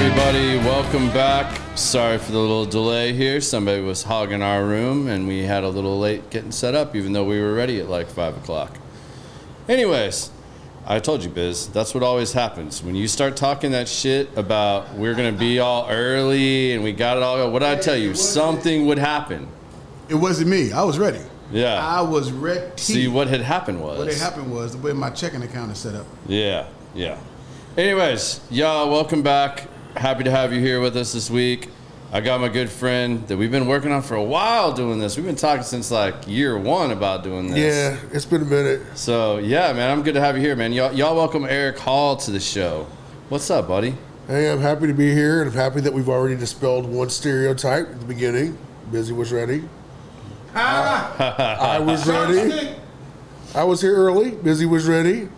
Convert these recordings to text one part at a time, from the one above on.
everybody, welcome back. Sorry for the little delay here. Somebody was hogging our room and we had a little late getting set up, even though we were ready at like 5 o'clock. Anyways, I told you, Biz, that's what always happens. When you start talking that shit about we're going to be all early and we got it all, what did I tell you? Something would happen. It wasn't me. I was ready. Yeah. I was ready. See, what had happened was... What had happened was the way my checking account is set up. Yeah. Anyways, y'all, welcome back. Happy to have you here with us this week. I got my good friend that we've been working on for a while doing this. We've been talking since like year one about doing this. Yeah, it's been a minute. So, yeah, man, I'm good to have you here, man. Y'all welcome Eric Hall to the show. What's up, buddy? Hey, I'm happy to be here, and I'm happy that we've already dispelled one stereotype at the beginning. Busy was ready. I was ready. I was here early. Busy was ready.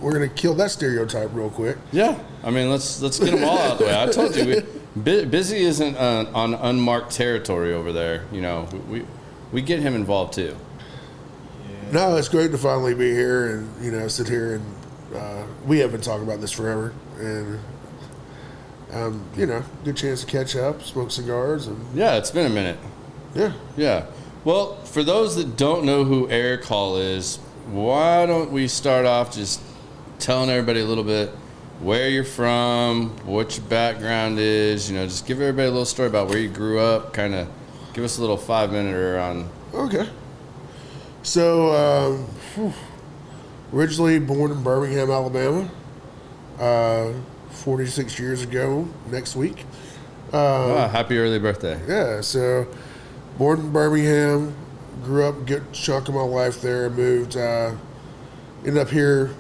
We're going to kill that stereotype real quick. Yeah. I mean, let's get them all out the way. I told you, Busy isn't on unmarked territory over there. You know, we get him involved too. Yeah. No, it's great to finally be here and, you know, sit here and we have been talking about this forever. And, you know, good chance to catch up, smoke cigars. And yeah, it's been a minute. Yeah. Well, for those that don't know who Eric Hall is, why don't we start off just telling everybody a little bit where you're from, what your background is, you know, just give everybody a little story about where you grew up, kind of give us a little 5-minute on. Okay. So, originally born in Birmingham, Alabama, 46 years ago next week. Wow, happy early birthday. Yeah, so born in Birmingham, grew up a good chunk of my life there, moved, ended up here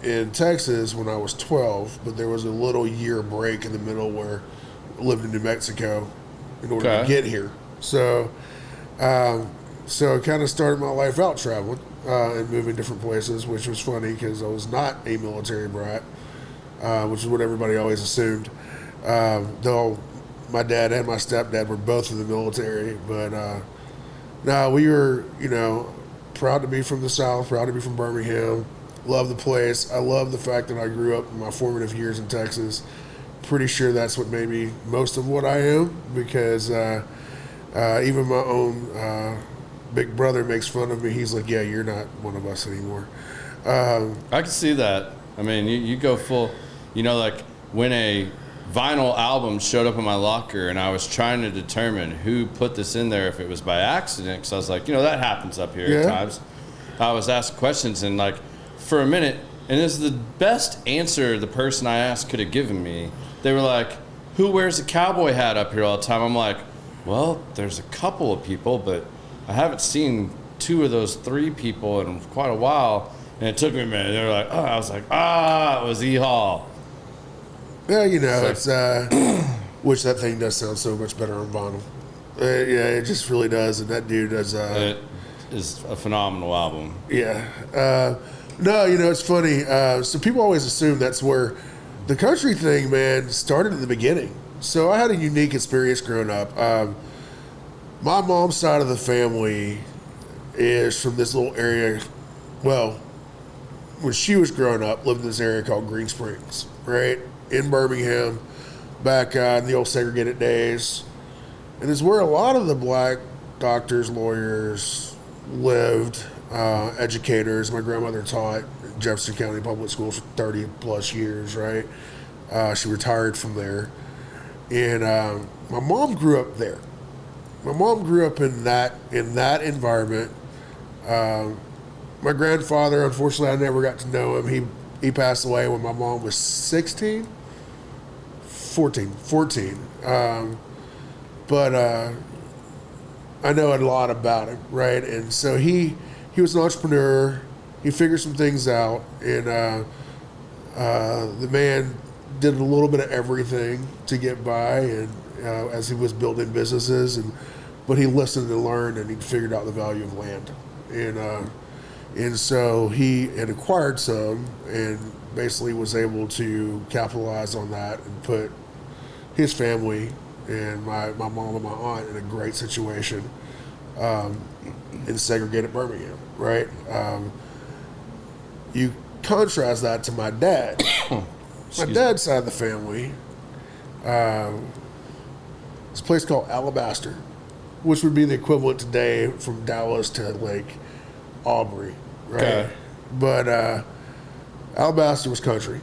in Texas when I was 12, but there was a little year break in the middle where I lived in New Mexico in order to get here. So I kind of started my life out traveling and moving different places, which was funny because I was not a military brat, which is what everybody always assumed. Though my dad and my stepdad were both in the military, but no, we were, you know, proud to be from the South, proud to be from Birmingham. Love the place. I love the fact that I grew up in my formative years in Texas. Pretty sure that's what made me most of what I am, because even my own big brother makes fun of me. He's like, yeah, you're not one of us anymore. I can see that. I mean, you go full, you know, like when a vinyl album showed up in my locker and I was trying to determine who put this in there, if it was by accident, because I was like, you know, that happens up here at times. I was asked questions and like, for a minute, and this is the best answer the person I asked could have given me. They were like, who wears a cowboy hat up here all the time? I'm like, well, there's a couple of people, but I haven't seen 2 of those 3 people in quite a while. And it took me a minute. They were like, oh, I was like, it was E. Hall. Yeah, you know, it's which that thing does sound so much better on vinyl. Yeah, it just really does, and that dude does. It is a phenomenal album. Yeah. No, you know, it's funny. So people always assume that's where the country thing, man, started in the beginning. So I had a unique experience growing up. My mom's side of the family is from this little area. Well, when she was growing up, lived in this area called Green Springs, right? In Birmingham, back in the old segregated days. And it's where a lot of the black doctors, lawyers lived. Educators. My grandmother taught Jefferson County Public Schools for 30 plus years, right? She retired from there. And my mom grew up there. My mom grew up in that environment. My grandfather, unfortunately, I never got to know him. He passed away when my mom was 14. But I know a lot about him, right? And so he was an entrepreneur. He figured some things out, and the man did a little bit of everything to get by, and as he was building businesses, but he listened and learned, and he figured out the value of land, and so he had acquired some, and basically was able to capitalize on that and put his family and my mom and my aunt in a great situation in segregated Birmingham, right? You contrast that to my dad. My dad's side of the family, This place called Alabaster, which would be the equivalent today from Dallas to like Aubrey, right? Okay. But Alabaster was country.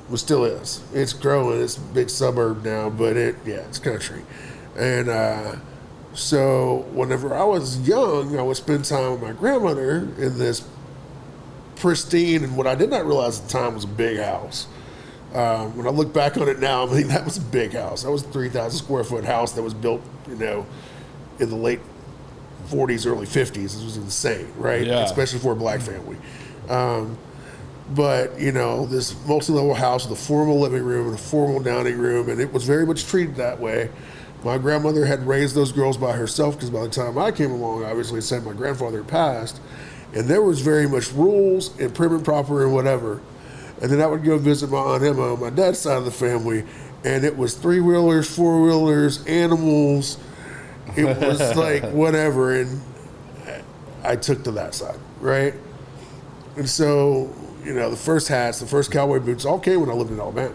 Well, still is. It's growing. It's a big suburb now, but it's country. And so whenever I was young, I would spend time with my grandmother in this pristine, and what I did not realize at the time was a big house. When I look back on it now, I mean, that was a big house. That was a 3,000 square foot house that was built, in the late 40s, early 50s. This was insane, right? Yeah. Especially for a black family. But, this multi-level house with a formal living room and a formal dining room, and it was very much treated that way. My grandmother had raised those girls by herself because by the time I came along, obviously it said my grandfather had passed, and there was very much rules and prim and proper and whatever. And then I would go visit my Aunt Emma on my dad's side of the family, and it was 3-wheelers, 4-wheelers, animals. It was like whatever, and I took to that side, right? And so, the first hats, the first cowboy boots all came when I lived in Alabama.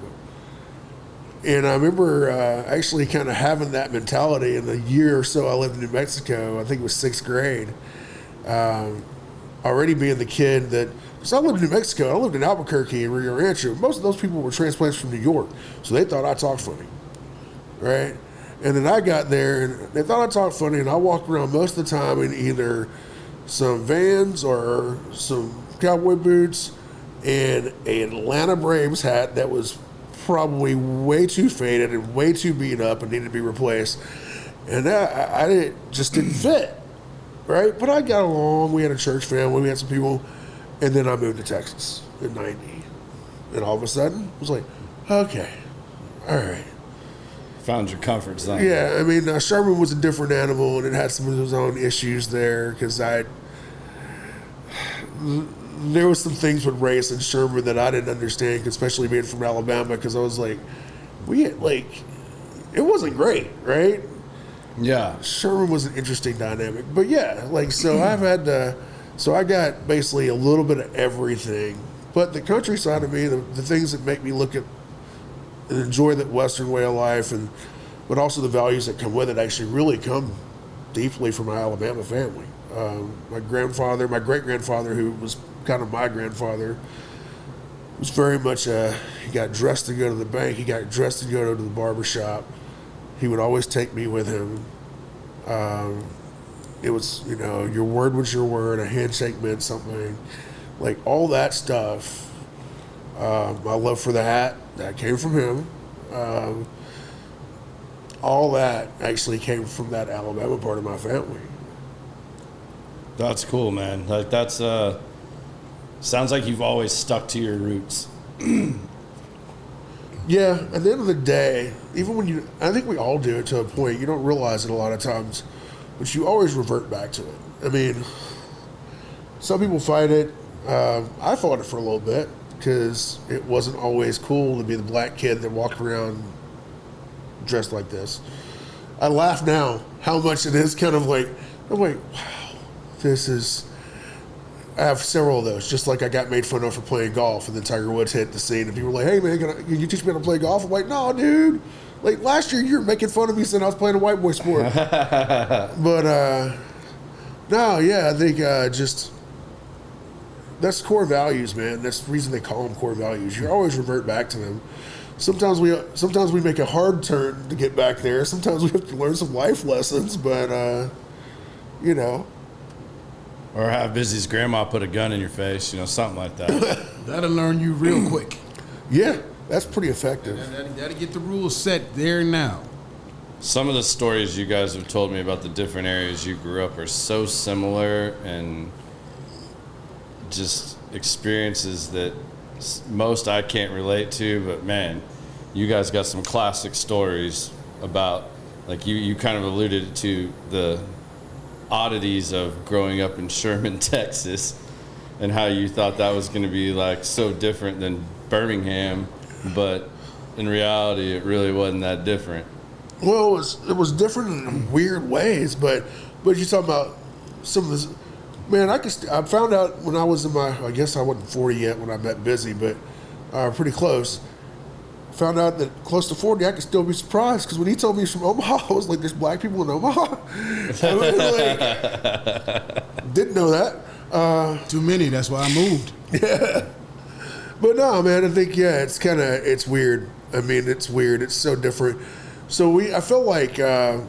And I remember actually kind of having that mentality in the year or so I lived in New Mexico. I think it was 6th grade. Already being the kid that, because I lived in New Mexico, I lived in Albuquerque and Rio Rancho. Most of those people were transplants from New York, so they thought I talked funny, right? And then I got there, and they thought I talked funny, and I walked around most of the time in either some Vans or some cowboy boots and an Atlanta Braves hat that was probably way too faded and way too beat up and needed to be replaced. And I just didn't fit, right? But I got along. We had a church family. We had some people. And then I moved to Texas in 90. And all of a sudden, it was like, okay, all right. Found your comfort zone. Yeah, I mean, Sherman was a different animal, and it had some of his own issues there because there was some things with race in Sherman that I didn't understand, especially being from Alabama, because I was like, it wasn't great, right? Yeah. Sherman was an interesting dynamic. But yeah, so so I got basically a little bit of everything. But the countryside of me, the things that make me look at and enjoy that Western way of life, but also the values that come with it, actually really come deeply from my Alabama family. My great-grandfather, who was kind of my grandfather, was very much he got dressed to go to the bank. He got dressed to go to the barber shop. He would always take me with him. It was, your word was your word. A handshake meant something. Like all that stuff. My love for the hat, that came from him. All that actually came from that Alabama part of my family. That's cool, man. Like that's sounds like you've always stuck to your roots. Yeah, at the end of the day, even when I think we all do it to a point, you don't realize it a lot of times, but you always revert back to it. I mean, some people fight it. I fought it for a little bit because it wasn't always cool to be the black kid that walked around dressed like this. I laugh now how much it is kind of like, I'm like, wow, I have several of those, just like I got made fun of for playing golf, and then Tiger Woods hit the scene, and people were like, hey, man, can you teach me how to play golf? I'm like, no, dude. Like, last year, you were making fun of me saying I was playing a white boy sport. But, no, yeah, I think just that's core values, man. That's the reason they call them core values. You always revert back to them. Sometimes we make a hard turn to get back there. Sometimes we have to learn some life lessons, but, Or have Busy's grandma put a gun in your face, something like that. That'll learn you real quick. Yeah, that's pretty effective. That'll get the rules set there and now. Some of the stories you guys have told me about the different areas you grew up are so similar, and just experiences that most I can't relate to, but man, you guys got some classic stories about, like you kind of alluded to the oddities of growing up in Sherman, Texas, and how you thought that was going to be like so different than Birmingham, but in reality it really wasn't that different. Well, it was different in weird ways, but you talking about some of this. Man, I found out when I was I guess I wasn't 40 yet when I met Busy, but pretty close. found out that close to 40, I could still be surprised because when he told me he's from Omaha, I was like, "There's black people in Omaha." I was like, didn't know that. Too many. That's why I moved. Yeah. But no, man, I think, it's weird. I mean, it's weird. It's so different. So I felt like there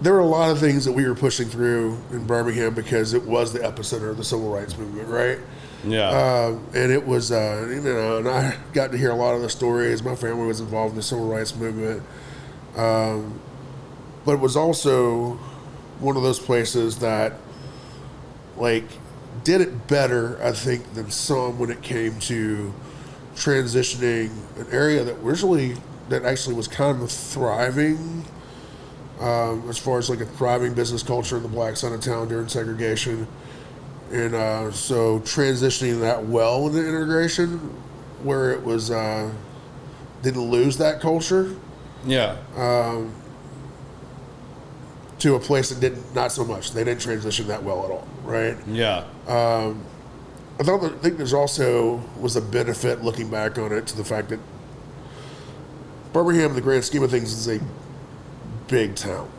were a lot of things that we were pushing through in Birmingham because it was the epicenter of the civil rights movement, right? Yeah. And it was, and I got to hear a lot of the stories. My family was involved in the civil rights movement. But it was also one of those places that, like, did it better, I think, than some when it came to transitioning an area that actually was kind of thriving, as far as like a thriving business culture in the black side of town during segregation. And so transitioning that well into integration, where it was didn't lose that culture. Yeah. To a place that didn't, not so much. They didn't transition that well at all, right? Yeah. I think there's also was a benefit looking back on it to the fact that Birmingham, in the grand scheme of things, is a big town.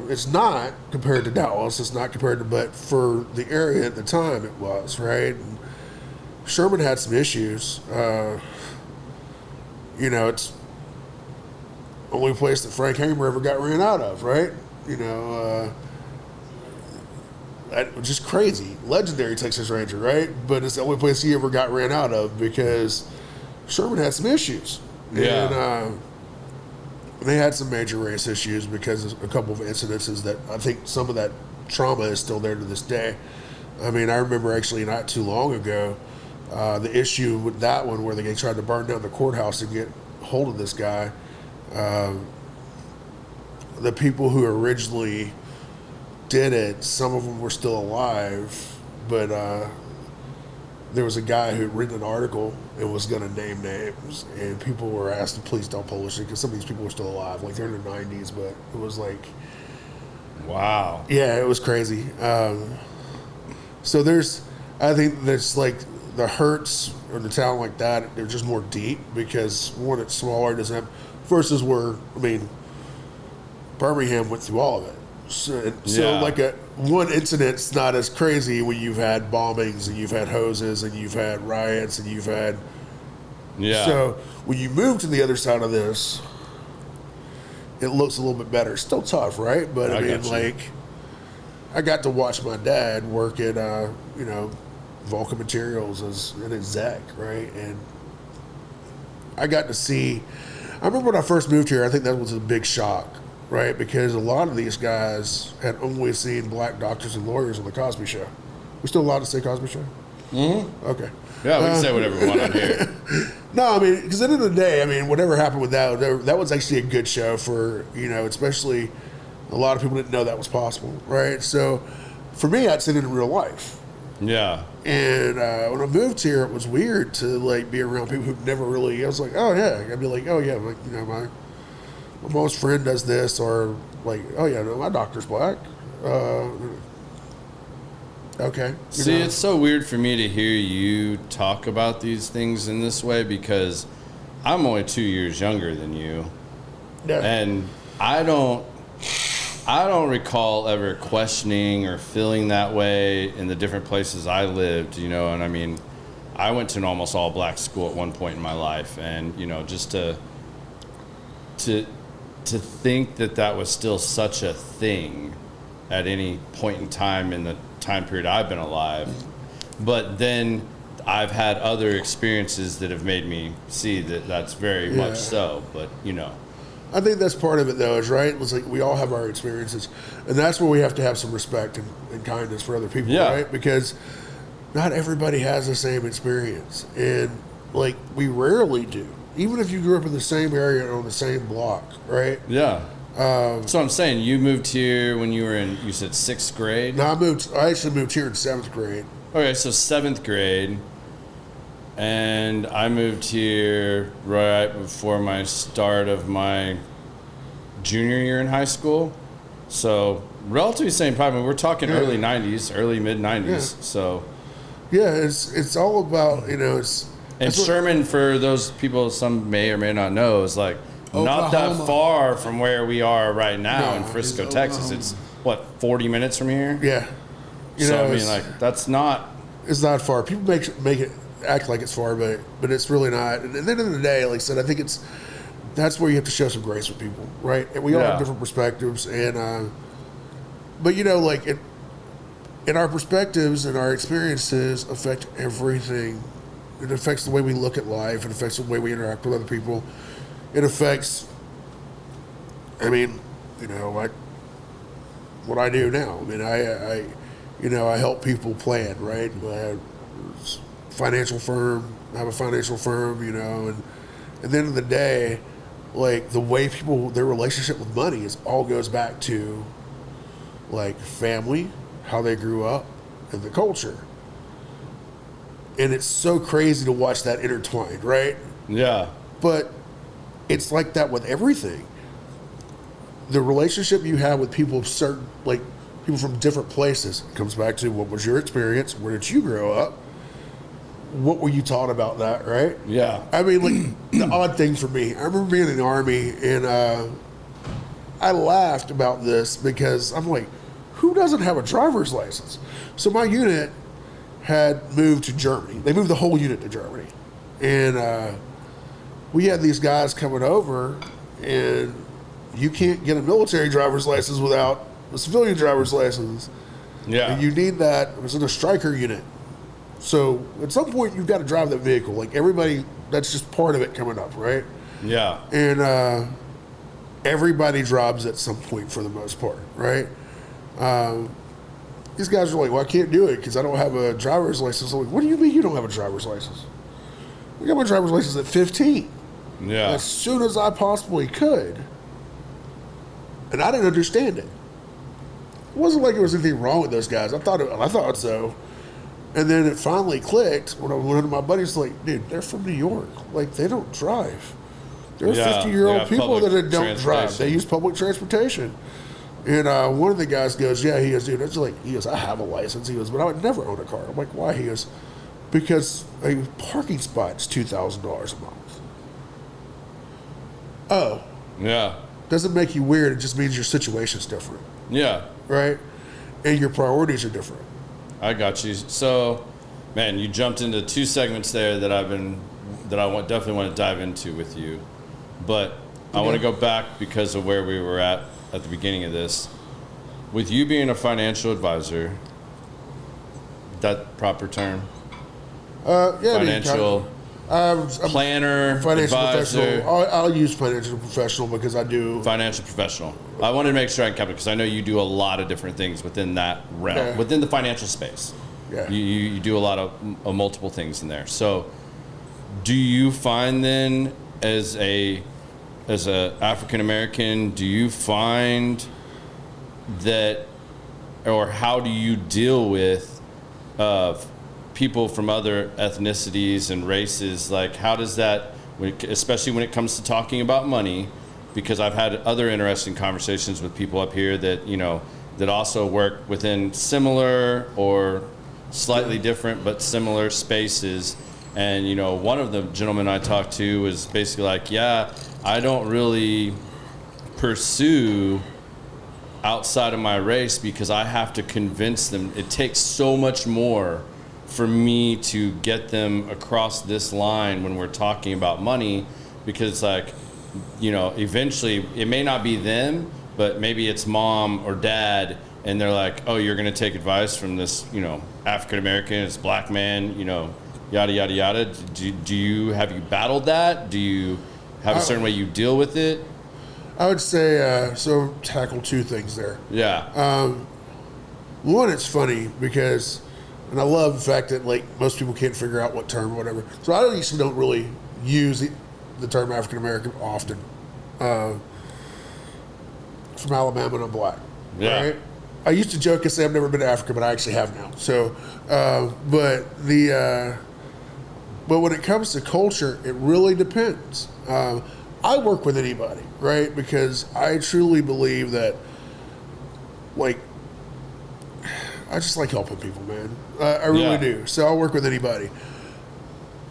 It's not compared to Dallas. It's not compared to, but for the area at the time, it was, right? And Sherman had some issues. It's the only place that Frank Hamer ever got ran out of, right? Just crazy. Legendary Texas Ranger, right? But it's the only place he ever got ran out of because Sherman had some issues. Yeah. And they had some major race issues because of a couple of incidences that I think some of that trauma is still there to this day. I mean, I remember actually not too long ago, the issue with that one where they tried to burn down the courthouse and get hold of this guy. The people who originally did it, some of them were still alive, but there was a guy who had written an article and was going to name names, and people were asked to please don't publish it because some of these people were still alive, like they're in their 90s, but it was like, wow. Yeah, it was crazy. So I think there's like the hurts in a town like that, they're just more deep because one, it's smaller, doesn't have, versus where, Birmingham went through all of it. So Yeah. like one incident's not as crazy when you've had bombings and you've had hoses and you've had riots and you've had. Yeah. So when you move to the other side of this, it looks a little bit better. Still tough, right? But I got you. I got to watch my dad work at Vulcan Materials as an exec, right? And I got to see. I remember when I first moved here. I think that was a big shock. Right, because a lot of these guys had only seen black doctors and lawyers on the Cosby Show. We still allowed to say Cosby Show? Mm-hmm. Okay. Yeah, we can say whatever we want on here. No, because at the end of the day, whatever happened with that was actually a good show for, especially a lot of people didn't know that was possible, right? So for me, I'd seen it in real life. Yeah. And when I moved here, it was weird to be around people who never really. I was like, oh yeah, I'd be like, oh yeah, my mom's friend does this, or like, oh yeah, no, my doctor's black. Okay. See, it's so weird for me to hear you talk about these things in this way because I'm only 2 years younger than you, Yeah. and I don't recall ever questioning or feeling that way in the different places I lived, and I went to an almost all black school at one point in my life, and just to think that was still such a thing at any point in time in the time period I've been alive, but then I've had other experiences that have made me see that that's very much so, but I think that's part of it, though, is right. It's like we all have our experiences, and that's where we have to have some respect and kindness for other people, right? Because not everybody has the same experience, and we rarely do. Even if you grew up in the same area and on the same block, right? Yeah. So I'm saying you moved here when you were you said 6th grade? No, I actually moved here in 7th grade. Okay, so 7th grade. And I moved here right before my start of my junior year in high school. So relatively same time. We're talking early 90s, early mid 90s. Yeah. So yeah, it's all about, it's. And Sherman, for those people, some may or may not know, is like not that Oklahoma. far from where we are right now in No, Frisco, it's Texas. Oklahoma. It's what, 40 minutes from here? Yeah. So I mean, like, that's not. It's not far. People make it act like it's far, but it's really not. And at the end of the day, like I said, I think that's where you have to show some grace with people, right? And we all have different perspectives, and but like in our perspectives and our experiences affect everything. It affects the way we look at life. It affects the way we interact with other people. It affects. I mean, like what I do now. I mean, I help people plan, right? I have a financial firm, and at the end of the day, like the way people, their relationship with money all goes back to like family, how they grew up, and the culture. And it's so crazy to watch that intertwined, right? Yeah. But it's like that with everything. The relationship you have with people of certain, like people from different places, comes back to what was your experience? Where did you grow up? What were you taught about that, right? Yeah. I mean, like the odd thing for me, I remember being in the Army, and I laughed about this because I'm like, who doesn't have a driver's license? So my unit had moved to Germany. They moved the whole unit to Germany. And we had these guys coming over, and you can't get a military driver's license without a civilian driver's license. Yeah. And you need that. It was in a striker unit. So at some point, you've got to drive that vehicle. Like everybody, that's just part of it coming up, right? Yeah. And everybody drives at some point for the most part, right? These guys are like, well, I can't do it because I don't have a driver's license. I'm like, what do you mean you don't have a driver's license? I got my driver's license at 15. Yeah. As soon as I possibly could. And I didn't understand it. It wasn't like there was anything wrong with those guys. I thought so. And then it finally clicked when one of my buddies was like, dude, they're from New York. Like, they don't drive. They're 50-year-old people that don't drive. They use public transportation. And one of the guys goes, yeah, he goes, dude, he goes, I have a license. He goes, but I would never own a car. I'm like, why? He goes, because a parking spot's $2,000 a month. Oh. Yeah. Doesn't make you weird. It just means your situation's different. Yeah. Right? And your priorities are different. I got you. So, man, you jumped into two segments there that definitely want to dive into with you. But I want to go back because of where we were at the beginning of this. With you being a financial advisor, that proper term? Yeah. Financial I'm planner, financial advisor. professional. I'll use financial professional because I do. Financial professional. I wanted to make sure I kept it because I know you do a lot of different things within that realm, within the financial space. Yeah. You do a lot of multiple things in there. So, do you find then as a African American, do you find that, or how do you deal with people from other ethnicities and races? Like, how does that, especially when it comes to talking about money, because I've had other interesting conversations with people up here that, that also work within similar or slightly different but similar spaces. And, one of the gentlemen I talked to was basically like, yeah, I don't really pursue outside of my race because I have to convince them. It takes so much more for me to get them across this line when we're talking about money, because eventually it may not be them, but maybe it's mom or dad, and they're like, oh, you're going to take advice from this, African American, this black man, yada, yada, yada. Have you battled that? Do you have a certain way you deal with it? I would say, so tackle two things there. Yeah. One, it's funny because, and I love the fact that most people can't figure out what term or whatever. So I usually don't really use the term African American often. From Alabama and I'm black. Yeah. Right? I used to joke and say I've never been to Africa, but I actually have now. So, but when it comes to culture, it really depends. I work with anybody, right? Because I truly believe that, I just like helping people, man. I really do. So I'll work with anybody.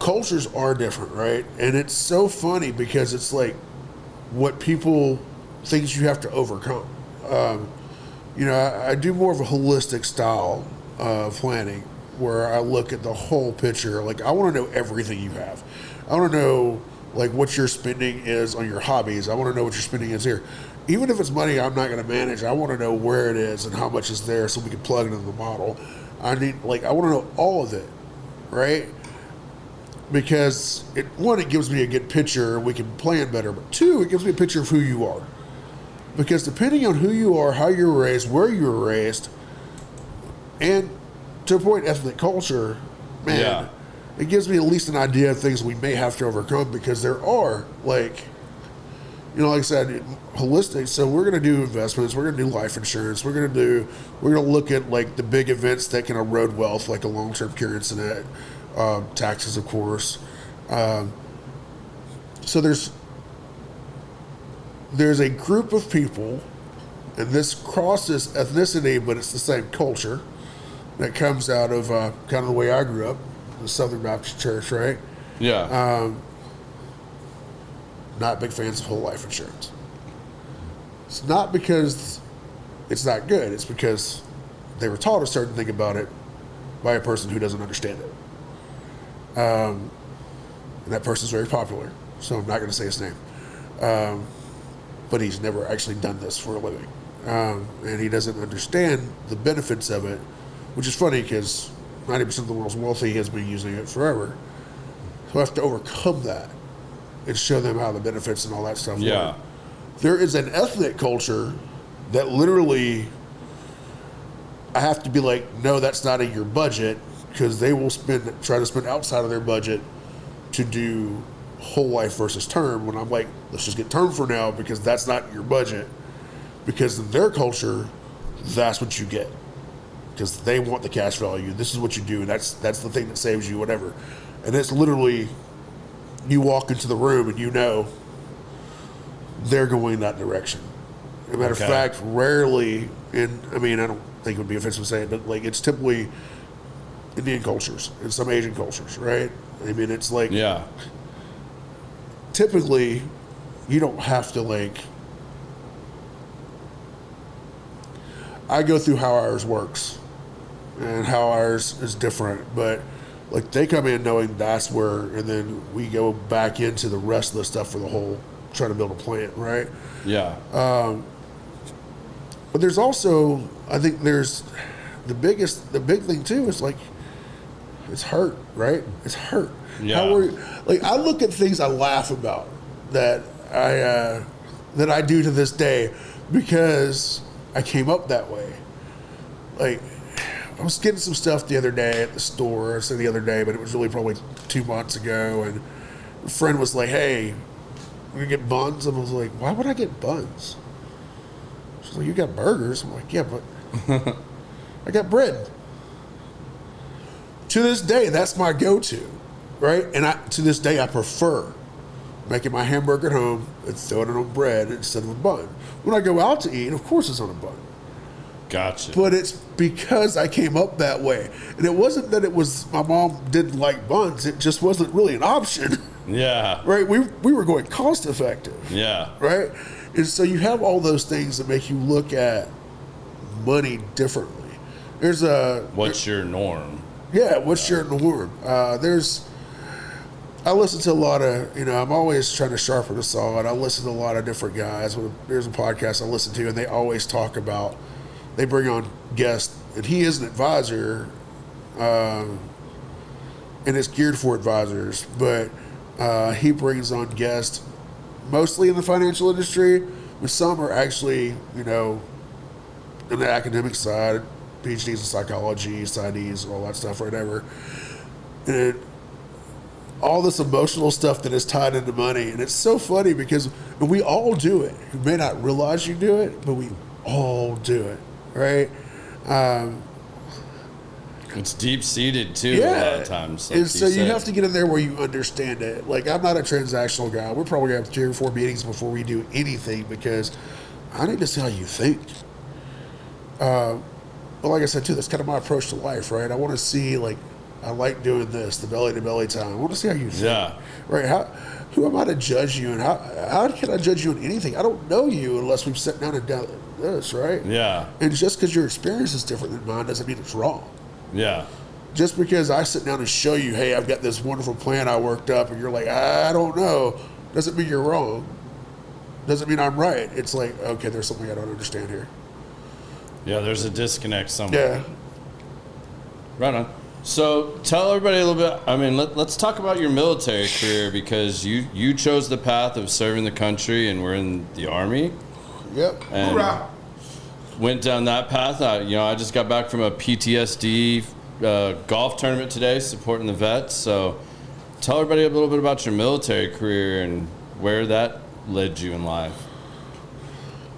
cultures are different, right? And it's so funny because it's like what people things you have to overcome. You know, I do more of a holistic style of planning where I look at the whole picture. Like, I want to know everything you have. I want to know, like, what your spending is on your hobbies. I want to know what your spending is here. Even if it's money I'm not going to manage, I want to know where it is and how much is there so we can plug it into the model. I want to know all of it, right? Because, it gives me a good picture and we can plan better. But two, it gives me a picture of who you are. Because depending on who you are, how you're raised, where you were raised, and to a point, ethnic culture, man, it gives me at least an idea of things we may have to overcome because there are, like, you know, like I said, holistic. So we're going to do investments. We're going to do life insurance. We're going to look at, like, the big events that can erode wealth, like a long-term care incident, taxes, of course. So there's a group of people, and this crosses ethnicity, but it's the same culture that comes out of kind of the way I grew up, the Southern Baptist Church, right? Yeah. Not big fans of whole life insurance. It's not because it's not good. It's because they were taught a certain thing about it by a person who doesn't understand it. And that person's very popular, so I'm not going to say his name. But he's never actually done this for a living. And he doesn't understand the benefits of it, which is funny because 90% of the world's wealthy has been using it forever. So I have to overcome that and show them how the benefits and all that stuff work. There is an ethnic culture that literally I have to be like, no, that's not in your budget, because they will try to spend outside of their budget to do whole life versus term, when I'm like, let's just get term for now because that's not your budget. Because in their culture, that's what you get. Because they want the cash value. This is what you do. That's the thing that saves you, whatever. And it's literally, you walk into the room and you know they're going that direction. As a matter of fact, rarely, I don't think it would be offensive to say it, but like, it's typically Indian cultures and some Asian cultures, right? I mean, it's like, typically, you don't have to, like, I go through how ours works and how ours is different, but like, they come in knowing that's where, and then we go back into the rest of the stuff for the whole, trying to build a plant, right? But there's also, I think there's the big thing too is like, it's hurt, right? It's hurt. Like, I look at things I laugh about that I do to this day because I came up that way. Like, I was getting some stuff the other day at the store. I said the other day, but it was really probably 2 months ago. And a friend was like, hey, we gonna get buns? And I was like, why would I get buns? She's like, you got burgers? I'm like, yeah, but I got bread. To this day, that's my go-to, right? And to this day, I prefer making my hamburger at home and throwing it on bread instead of a bun. When I go out to eat, of course it's on a bun. Gotcha. But it's because I came up that way. And it wasn't that it was my mom didn't like buns. It just wasn't really an option. Yeah. Right? We were going cost effective. Yeah. Right? And so you have all those things that make you look at money differently. What's your norm? Yeah, what's your norm? I listen to a lot of, I'm always trying to sharpen the saw, and I listen to a lot of different guys. There's a podcast I listen to, and they always talk about, they bring on guests, and he is an advisor, and it's geared for advisors, but he brings on guests mostly in the financial industry, but some are actually, in the academic side, PhDs in psychology, PsyDs, all that stuff, whatever. And all this emotional stuff that is tied into money. And it's so funny because we all do it. You may not realize you do it, but we all do it, right? It's deep-seated, too, a lot of times. Like and so you have to get in there where you understand it. Like, I'm not a transactional guy. We're probably going to have 3 or 4 meetings before we do anything because I need to see how you think. But like I said, too, that's kind of my approach to life, right? I want to see, like, I like doing this, the belly to belly time. I want to see how you feel. Yeah. Right? Who am I to judge you, and how can I judge you on anything? I don't know you unless we've sat down and done this, right? Yeah. And just because your experience is different than mine doesn't mean it's wrong. Yeah. Just because I sit down and show you, hey, I've got this wonderful plan I worked up, and you're like, I don't know, doesn't mean you're wrong. Doesn't mean I'm right. It's like, okay, there's something I don't understand here. Yeah, there's a disconnect somewhere. Yeah. Right on. So tell everybody a little bit. I mean, let's talk about your military career, because you chose the path of serving the country, and we're in the Army. Yep. And Hoorah. went down that path. I just got back from a PTSD golf tournament today, supporting the vets. So tell everybody a little bit about your military career and where that led you in life.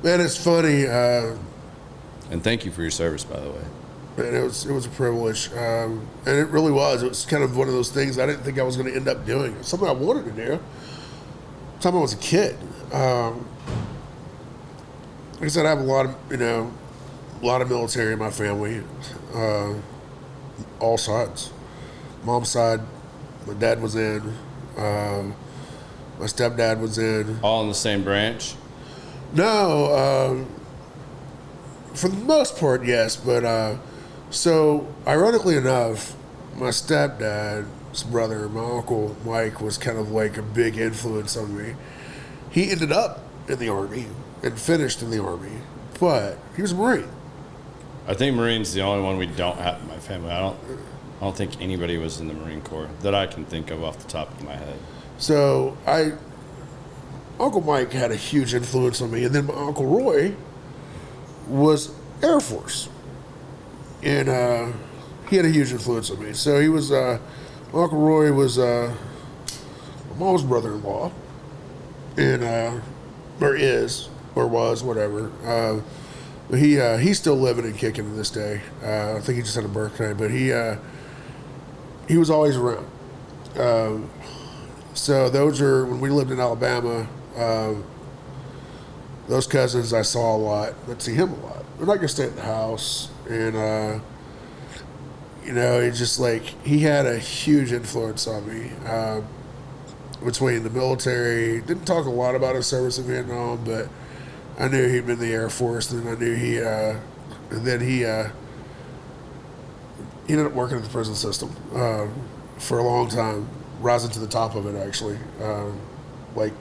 Man, it's funny. And thank you for your service, by the way. Man, it was a privilege, and it really was. It was kind of one of those things I didn't think I was going to end up doing. It's something I wanted to do. Time I was a kid. Like I said, I have a lot of military in my family, all sides. Mom's side, my dad was in. My stepdad was in. All in the same branch? No, for the most part, yes. But so, ironically enough, my stepdad's brother, my uncle Mike, was kind of like a big influence on me. He ended up in the Army and finished in the Army, but he was a Marine. I think Marine's the only one we don't have in my family. I don't think anybody was in the Marine Corps that I can think of off the top of my head. So Uncle Mike had a huge influence on me, and then my Uncle Roy was Air Force, and he had a huge influence on me. So he was my Uncle Roy was my mom's brother-in-law, and or is or was whatever. But he's still living and kicking to this day. I think he just had a birthday, but he was always around. So those are when we lived in Alabama. Those cousins I saw a lot, but see him a lot. We're not gonna stay at the house, and it's just like he had a huge influence on me. Between the military, didn't talk a lot about his service in Vietnam, but I knew he'd been in the Air Force, and I knew he ended up working at the prison system for a long time, rising to the top of it actually, like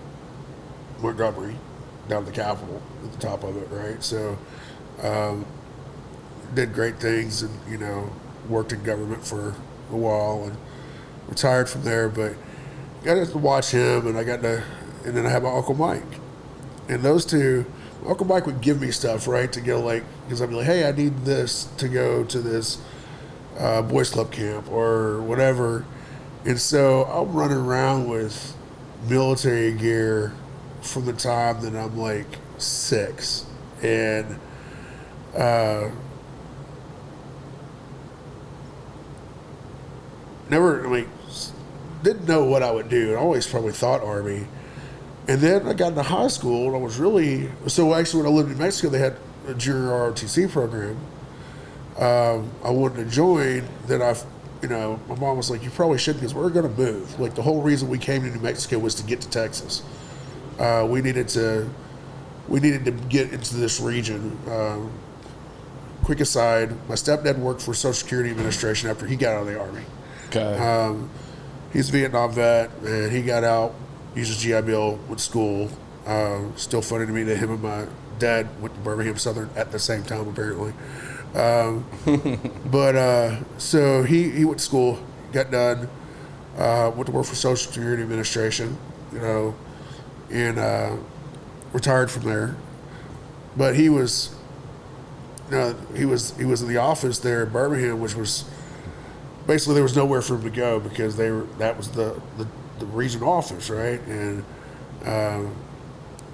Montgomery, down to the Capitol at the top of it, right? So, did great things, and worked in government for a while, and retired from there. But got to watch him, and and then I had my Uncle Mike, and those two. Uncle Mike would give me stuff, right, to go because I'd be like, hey, I need this to go to this Boys Club camp or whatever, and so I'm running around with military gear from the time that I'm like 6, and didn't know what I would do. I always probably thought Army, and then I got into high school, and I was actually when I lived in Mexico, they had a junior ROTC program. I wanted to join. Then my mom was like, "You probably should, because we're going to move." Like, the whole reason we came to New Mexico was to get to Texas. We needed to get into this region. Quick aside, my stepdad worked for Social Security Administration after he got out of the Army. Okay. He's a Vietnam vet, and he got out, used his GI Bill, went to school. Still funny to me that him and my dad went to Birmingham Southern at the same time, apparently. So he went to school, got done, went to work for Social Security Administration, and retired from there. But he was in the office there in Birmingham, which was basically there was nowhere for him to go, because that was the region office, right? And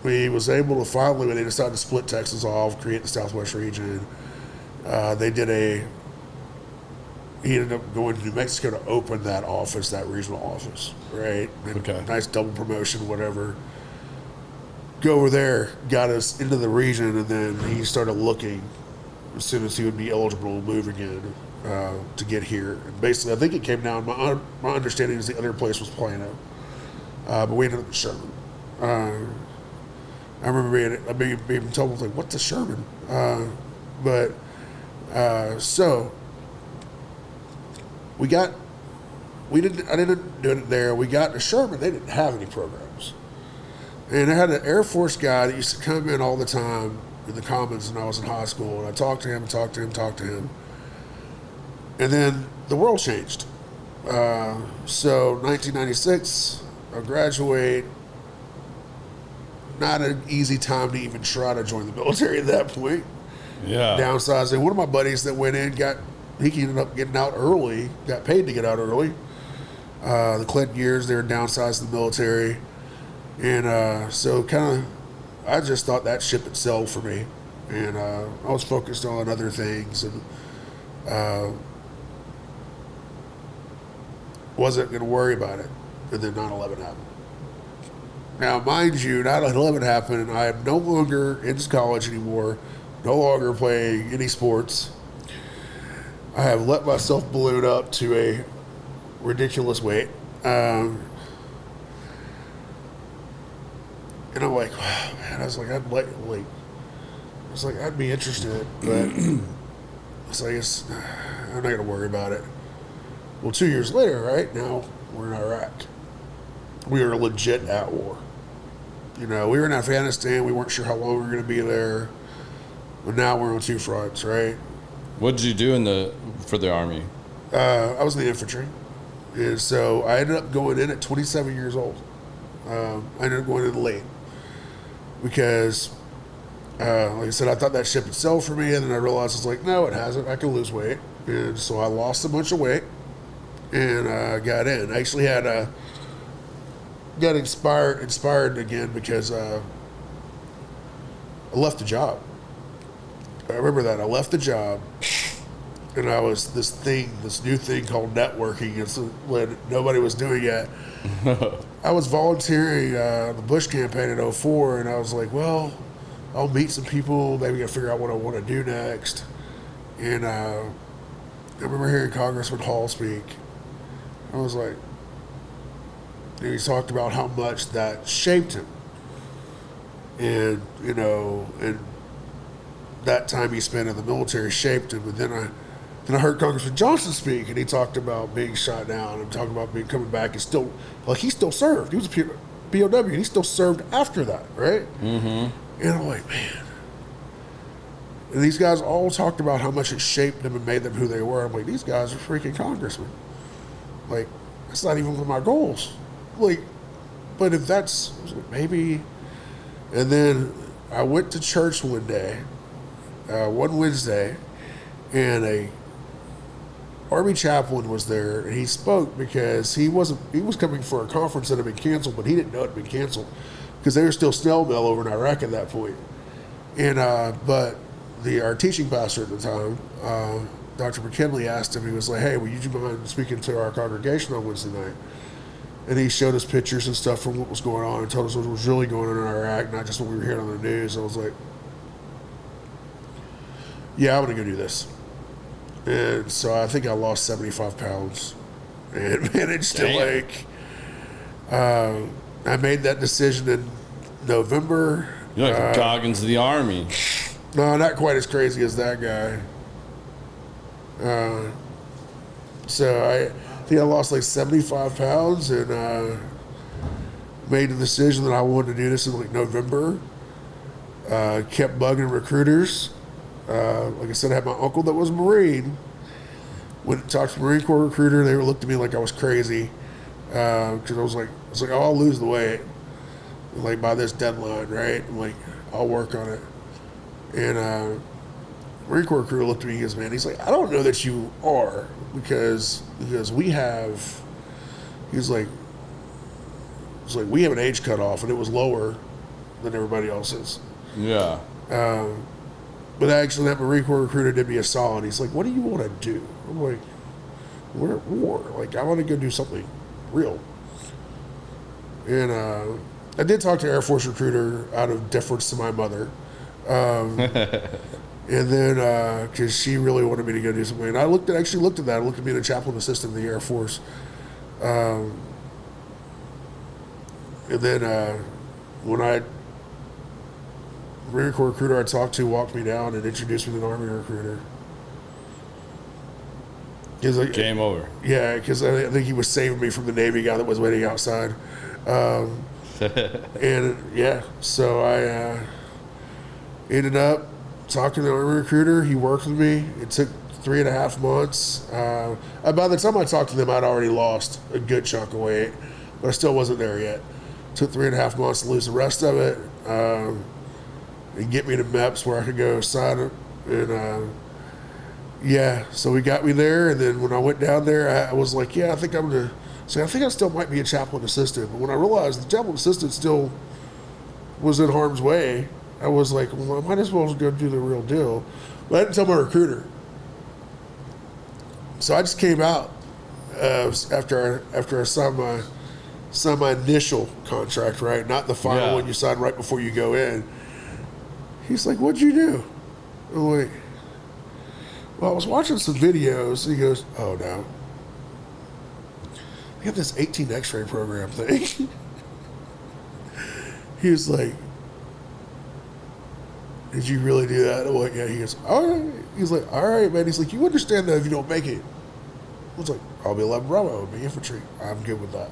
he was able to finally, when they decided to split Texas off, create the Southwest region. He ended up going to New Mexico to open that office, that regional office, right? And Okay. Nice double promotion, whatever. Go over there, got us into the region, and then he started looking as soon as he would be eligible to move again. to get here. And basically, I think it came down. My understanding is the other place was Plano, but we ended up in Sherman. I remember being told, like, "What's a Sherman?" So I didn't do it there. We got to Sherman. They didn't have any programs, and I had an Air Force guy that used to come in all the time in the Commons when I was in high school, and I talked to him, and then the world changed. So 1996, I graduate. Not an easy time to even try to join the military at that point. Yeah. Downsizing. One of my buddies that went in he ended up getting out early, got paid to get out early. The Clinton years, they were downsized the military. And so I just thought that ship had sailed for me. And I was focused on other things and wasn't going to worry about it. And then 9/11 happened. Now, mind you, 9/11 happened, and I am no longer in college anymore, no longer playing any sports. I have let myself balloon up to a ridiculous weight. And I'm like, wow, man, I'd be interested, but I'm not going to worry about it. Well, 2 years later, right now, we're in Iraq. We are legit at war. We were in Afghanistan. We weren't sure how long we were going to be there. But now we're on two fronts, right? What did you do for the Army? I was in the infantry. And so I ended up going in at 27 years old. I ended up going in late. Because, like I said, I thought that ship had sailed for me. And then I realized, it's like, no, it hasn't. I can lose weight. And so I lost a bunch of weight. And got in. I actually got inspired again because I left the job. I remember that. I left the job, and I was this new thing called networking. It's when nobody was doing it. I was volunteering the Bush campaign in 2004, and I was like, well, I'll meet some people. Maybe I'll figure out what I want to do next. And I remember hearing Congressman Hall speak. I was like, he talked about how much that shaped him. And, and that time he spent in the military shaped him. And then I heard Congressman Johnson speak, and he talked about being shot down and talking about coming back and still, he still served. He was a POW, and he still served after that, right? Mm-hmm. And I'm like, man. And these guys all talked about how much it shaped them and made them who they were. I'm like, these guys are freaking congressmen. Like, that's not even one of my goals. Like, but if that's maybe. And then I went to church one day, one Wednesday, and a Army chaplain was there, and he spoke because he was coming for a conference that had been canceled, but he didn't know it had been canceled because they were still snail mail over in Iraq at that point. And but our teaching pastor at the time, Dr. McKinley, asked him. He was like, "Hey, would you mind speaking to our congregation on Wednesday night?" And he showed us pictures and stuff from what was going on and told us what was really going on in Iraq, not just what we were hearing on the news. I was like, yeah, I'm going to go do this. And so I think I lost 75 pounds and managed to, I made that decision in November. You're like Goggins of the Army. No, not quite as crazy as that guy. So I think I lost 75 pounds and made the decision that I wanted to do this in November. Kept bugging recruiters. Like I said, I had my uncle that was a Marine. Went and talked to a Marine Corps recruiter. They looked at me like I was crazy because I was like, oh, I'll lose the weight by this deadline, right? I'm like, I'll work on it. And Marine Corps recruiter looked at me and goes, man, he's like, I don't know that you are because we have, he's like, we have an age cutoff and it was lower than everybody else's. Yeah. But actually, that Marine Corps recruiter did me a solid. He's like, what do you want to do? I'm like, we're at war. I want to go do something real. And I did talk to Air Force recruiter out of deference to my mother. And then, because she really wanted me to go do something, and I actually looked at that. I looked at being a chaplain assistant in the Air Force. And then when Marine Corps recruiter I talked to walked me down and introduced me to an Army recruiter. Game over. Yeah, because I think he was saving me from the Navy guy that was waiting outside. And yeah, so I ended up talking to the Army recruiter. He worked with me. It took 3.5 months. By the time I talked to them, I'd already lost a good chunk of weight, but I still wasn't there yet. Took 3.5 months to lose the rest of it, and get me to MEPS where I could go sign it. And yeah, so he got me there. And then when I went down there, I was like, yeah, I think I'm gonna. So I think I still might be a chaplain assistant. But when I realized the chaplain assistant still was in harm's way, I was like, well, I might as well go do the real deal. But I didn't tell my recruiter. So I just came out after I signed my initial contract, right? Not the final one you sign right before you go in. He's like, what'd you do? I'm like, well, I was watching some videos. He goes, oh, no. They have this 18 X-ray program thing. He was like, did you really do that? I'm like, yeah. He goes, all right. He's like, all right, man. He's like, you understand that if you don't make it. I was like, I'll be 11 Bravo. I'll be infantry. I'm good with that.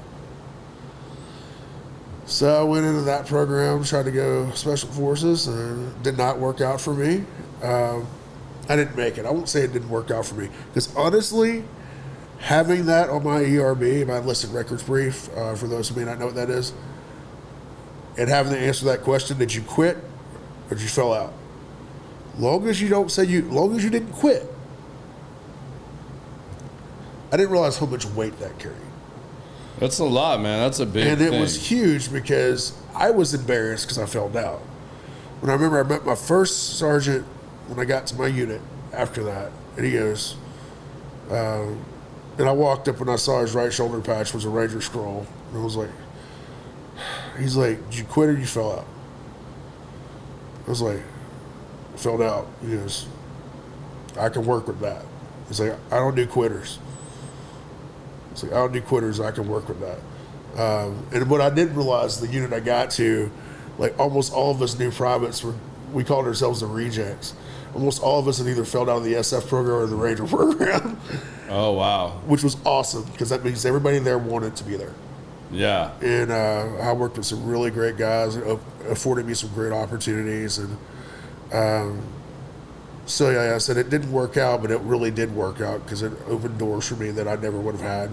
So I went into that program, tried to go Special Forces, and it did not work out for me. I didn't make it. I won't say it didn't work out for me. Because honestly, having that on my ERB, my enlisted records brief, for those who may not know what that is, and having to answer that question, did you quit or did you fell out? Long as you don't say long as you didn't quit. I didn't realize how much weight that carried. That's a lot, man. That's a big thing. And it thing. was huge because I was embarrassed because I fell down. When I remember I met my first sergeant when I got to my unit after that, and he goes, and I walked up and I saw his right shoulder patch was a Ranger scroll. And I was like, he's like, did you quit or you fell out? I was like, I fell out. He goes, I can work with that. He's like, I don't do quitters. It's like, I don't do quitters. I can work with that. And what I didn't realize, the unit I got to, like almost all of us new privates we called ourselves the rejects. Almost all of us had either failed out of the SF program or the Ranger program. Oh, wow. Which was awesome because that means everybody there wanted to be there. Yeah. And I worked with some really great guys. It afforded me some great opportunities. And so, yeah, I said it didn't work out, but it really did work out because it opened doors for me that I never would have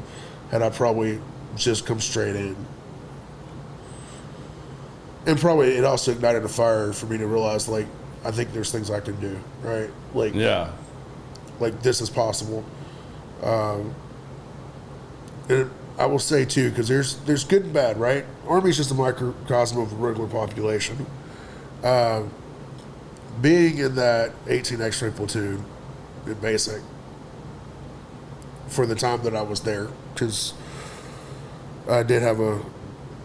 had I probably just come straight in. And probably it also ignited a fire for me to realize, like, I think there's things I can do, right? Like, yeah, like this is possible. And I will say too, because there's good and bad, right? Army's just a microcosm of the regular population. Being in that 18 X-ray platoon in basic for the time that I was there, because I did have a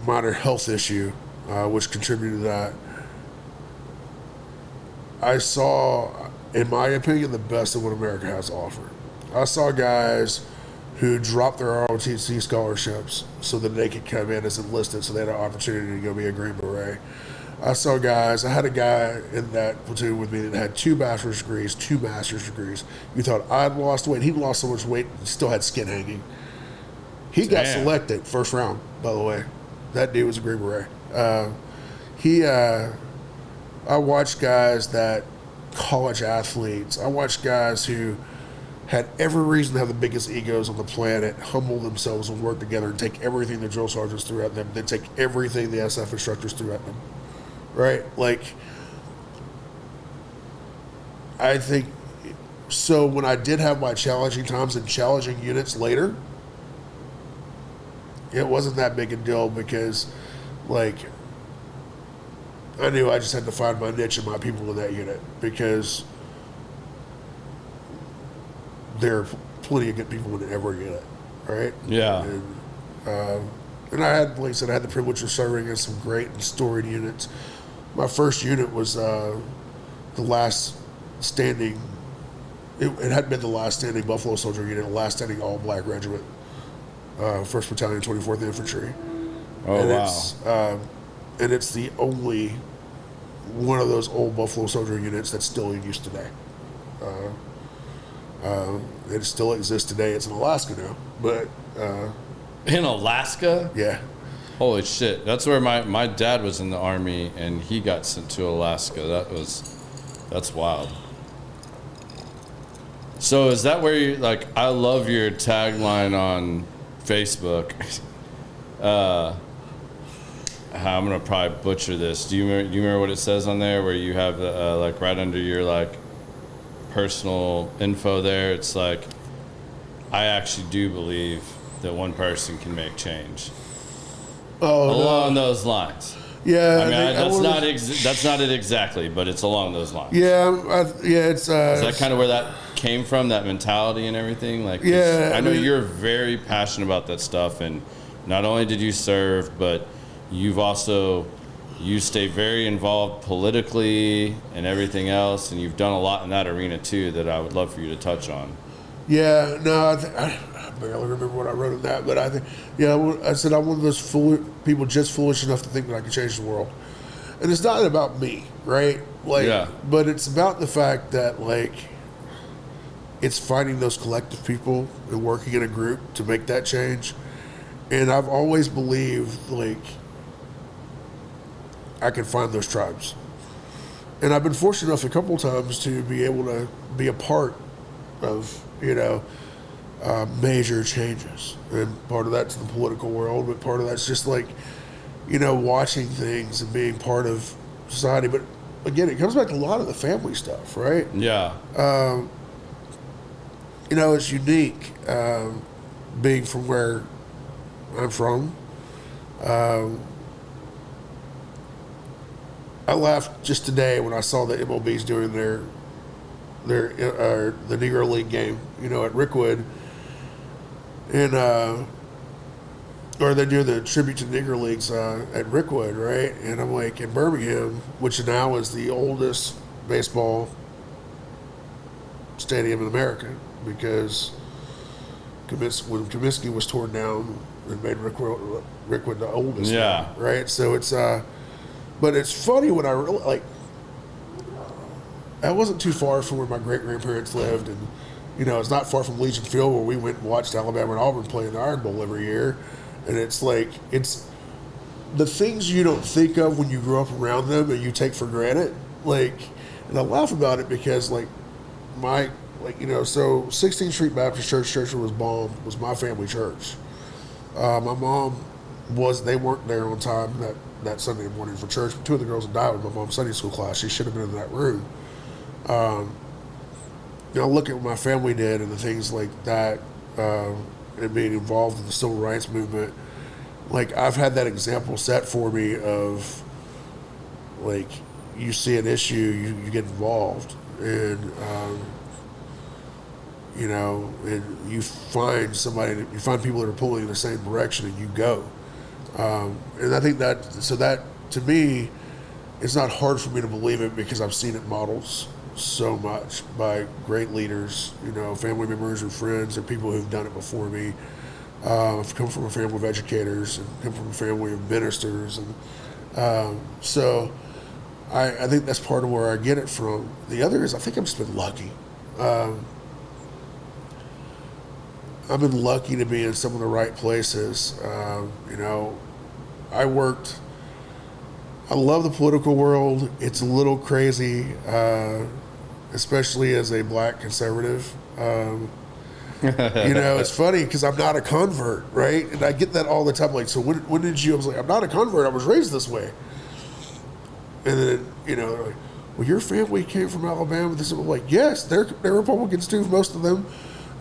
minor health issue, which contributed to that. I saw, in my opinion, the best of what America has to offer. I saw guys who dropped their ROTC scholarships so that they could come in as enlisted so they had an opportunity to go be a Green Beret. I had a guy in that platoon with me that had 2 bachelor's degrees, 2 master's degrees. You thought I'd lost weight. He'd lost so much weight, he still had skin hanging. He got selected first round, by the way. That dude was a Green Beret. I watched guys that college athletes. I watched guys who had every reason to have the biggest egos on the planet, humble themselves and work together and take everything the drill sergeants threw at them, then take everything the SF instructors threw at them. Right? Like, I think, so when I did have my challenging times and challenging units later, it wasn't that big a deal because, like, I knew I just had to find my niche and my people in that unit because there are plenty of good people in every unit, right? Yeah. And I had, like I said, I had the privilege of serving in some great and storied units. My first unit was the last standing. It had been the last standing Buffalo Soldier unit, the last standing all-black regiment, 1st Battalion, 24th Infantry. Oh, and wow. It's the only one of those old Buffalo Soldier units that's still in use today. It still exists today. It's in Alaska now, but In Alaska? yeah. Holy shit. That's where my dad was in the Army, and he got sent to Alaska. That's wild. So is that where you, like, I love your tagline on Facebook. I'm going to probably butcher this. Do you remember what it says on there where you have, like, right under your, like, personal info there? It's like, I actually do believe that one person can make change. Oh, along those lines. Yeah. I mean, that's not it exactly, but it's along those lines. Yeah. It's. Is that kind of where that came from, that mentality and everything? Like, yeah. I know you're very passionate about that stuff, and not only did you serve, but you stay very involved politically and everything else, and you've done a lot in that arena too that I would love for you to touch on. Yeah, no, I barely remember what I wrote in that, but I think, I said I'm one of those people just foolish enough to think that I can change the world. And it's not about me, right? Like, Yeah. But it's about the fact that, like, it's finding those collective people and working in a group to make that change. And I've always believed, like, I can find those tribes. And I've been fortunate enough a couple times to be able to be a part of, major changes. And part of that's the political world, but part of that's just like, watching things and being part of society. But again, it comes back to a lot of the family stuff, right? Yeah. It's unique being from where I'm from. I laughed just today when I saw the MLB's doing the Negro League game, at Rickwood, and or they do the tribute to Negro Leagues at Rickwood, right? And I'm like, in Birmingham, which now is the oldest baseball stadium in America, because when Comiskey was torn down, it made Rickwood the oldest. Yeah. Now, right. So it's but it's funny when I like. I wasn't too far from where my great-grandparents lived, and it's not far from Legion Field where we went and watched Alabama and Auburn play in the Iron Bowl every year. And it's like, it's the things you don't think of when you grow up around them and you take for granted. Like, and I laugh about it because, so 16th Street Baptist Church was bombed, was my family church. My mom they weren't there on time that Sunday morning for church. Two of the girls had died with my mom's Sunday school class. She should have been in that room. Look at what my family did and the things like that, and being involved in the civil rights movement. Like, I've had that example set for me of, like, you see an issue, you get involved, and and you find people that are pulling in the same direction, and you go. And I think that to me, it's not hard for me to believe it because I've seen it modeled so much by great leaders, family members or friends or people who've done it before me. I've come from a family of educators and come from a family of ministers. And so I think that's part of where I get it from. The other is I think I've just been lucky. I've been lucky to be in some of the right places. I love the political world. It's a little crazy, especially as a black conservative. It's funny because I'm not a convert, right? And I get that all the time. Like, so when did you? I was like, I'm not a convert. I was raised this way. And then, they're like, well, your family came from Alabama. This, I'm like, yes, they're Republicans too, most of them.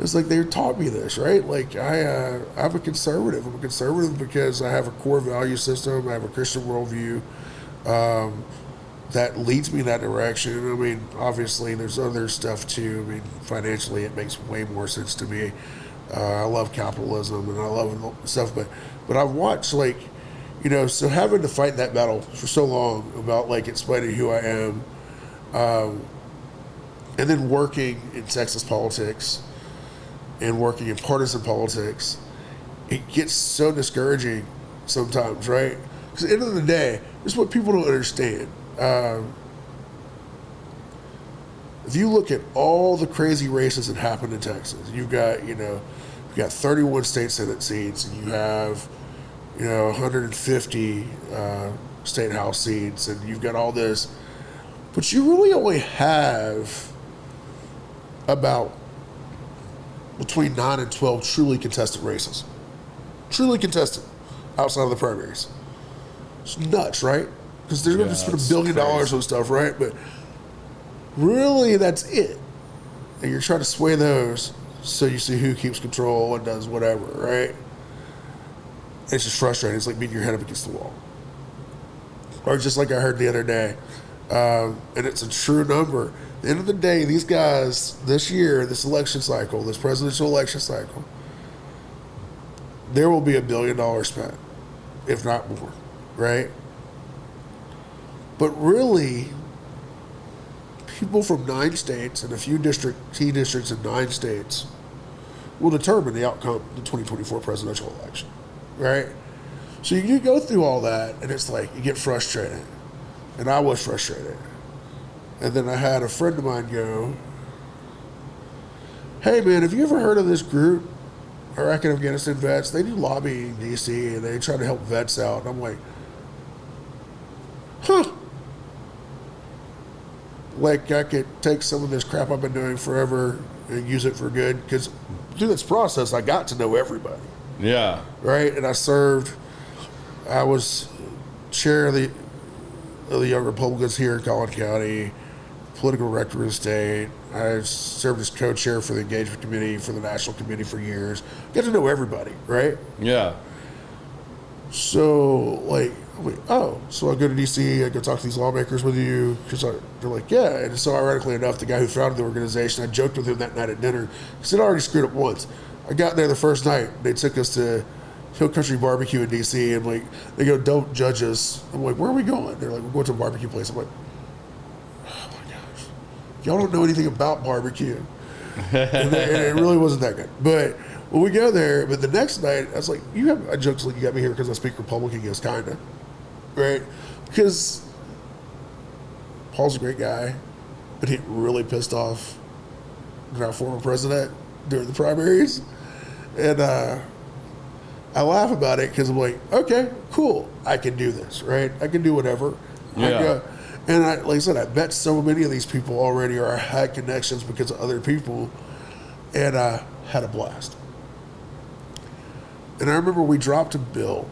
It's like they taught me this, right? Like, I'm a conservative. I'm a conservative because I have a core value system. I have a Christian worldview that leads me in that direction. I mean, obviously, there's other stuff too. I mean, financially, it makes way more sense to me. I love capitalism and I love stuff, but I've watched, so having to fight that battle for so long about, like, explaining who I am And then working in Texas politics and working in partisan politics, it gets so discouraging sometimes, right? Because at the end of the day, this is what people don't understand. If you look at all the crazy races that happened in Texas, you've got, you've got 31 state Senate seats, and you have, 150 state house seats, and you've got all this, but you really only have about between 9 and 12 truly contested races. Truly contested outside of the primaries. It's nuts, right? Because they're going to spend $1 billion on stuff, right? But really, that's it. And you're trying to sway those so you see who keeps control and does whatever, right? It's just frustrating. It's like beating your head up against the wall. Or just like I heard the other day, and it's a true number. At the end of the day, these guys, this year, this election cycle, this presidential election cycle, there will be $1 billion spent, if not more, right? But really, people from 9 states and a few key districts in 9 states will determine the outcome of the 2024 presidential election, right? So you go through all that, and it's like you get frustrated. And I was frustrated. And then I had a friend of mine go, hey, man, have you ever heard of this group, Iraq and Afghanistan vets? They do lobbying in D.C., and they try to help vets out. And I'm like, huh. Like I could take some of this crap I've been doing forever and use it for good. Because through this process, I got to know everybody. Yeah. Right? And I was chair of the Young Republicans here in Collin County, political director of the state. I served as co-chair for the engagement committee for the national committee for years. Get to know everybody, right? Yeah. So, so I go to D.C., I go talk to these lawmakers with you, because they're like, yeah. And so ironically enough, the guy who founded the organization, I joked with him that night at dinner, because he'd already screwed up once. I got there the first night, they took us to Hill Country Barbecue in D.C., and they go, don't judge us. I'm like, where are we going? They're like, we're going to a barbecue place. I'm like, oh my gosh, y'all don't know anything about barbecue. And it really wasn't that good. But when we go there, but the next night, I was like, I joked like you got me here because I speak Republican, yes, kinda, right? Because Paul's a great guy, but he really pissed off our former president during the primaries, and I laugh about it because I'm like, okay, cool, I can do this, right? I can do whatever. Yeah. And like I said, I bet so many of these people already are had connections because of other people, and I had a blast. And I remember we dropped a bill,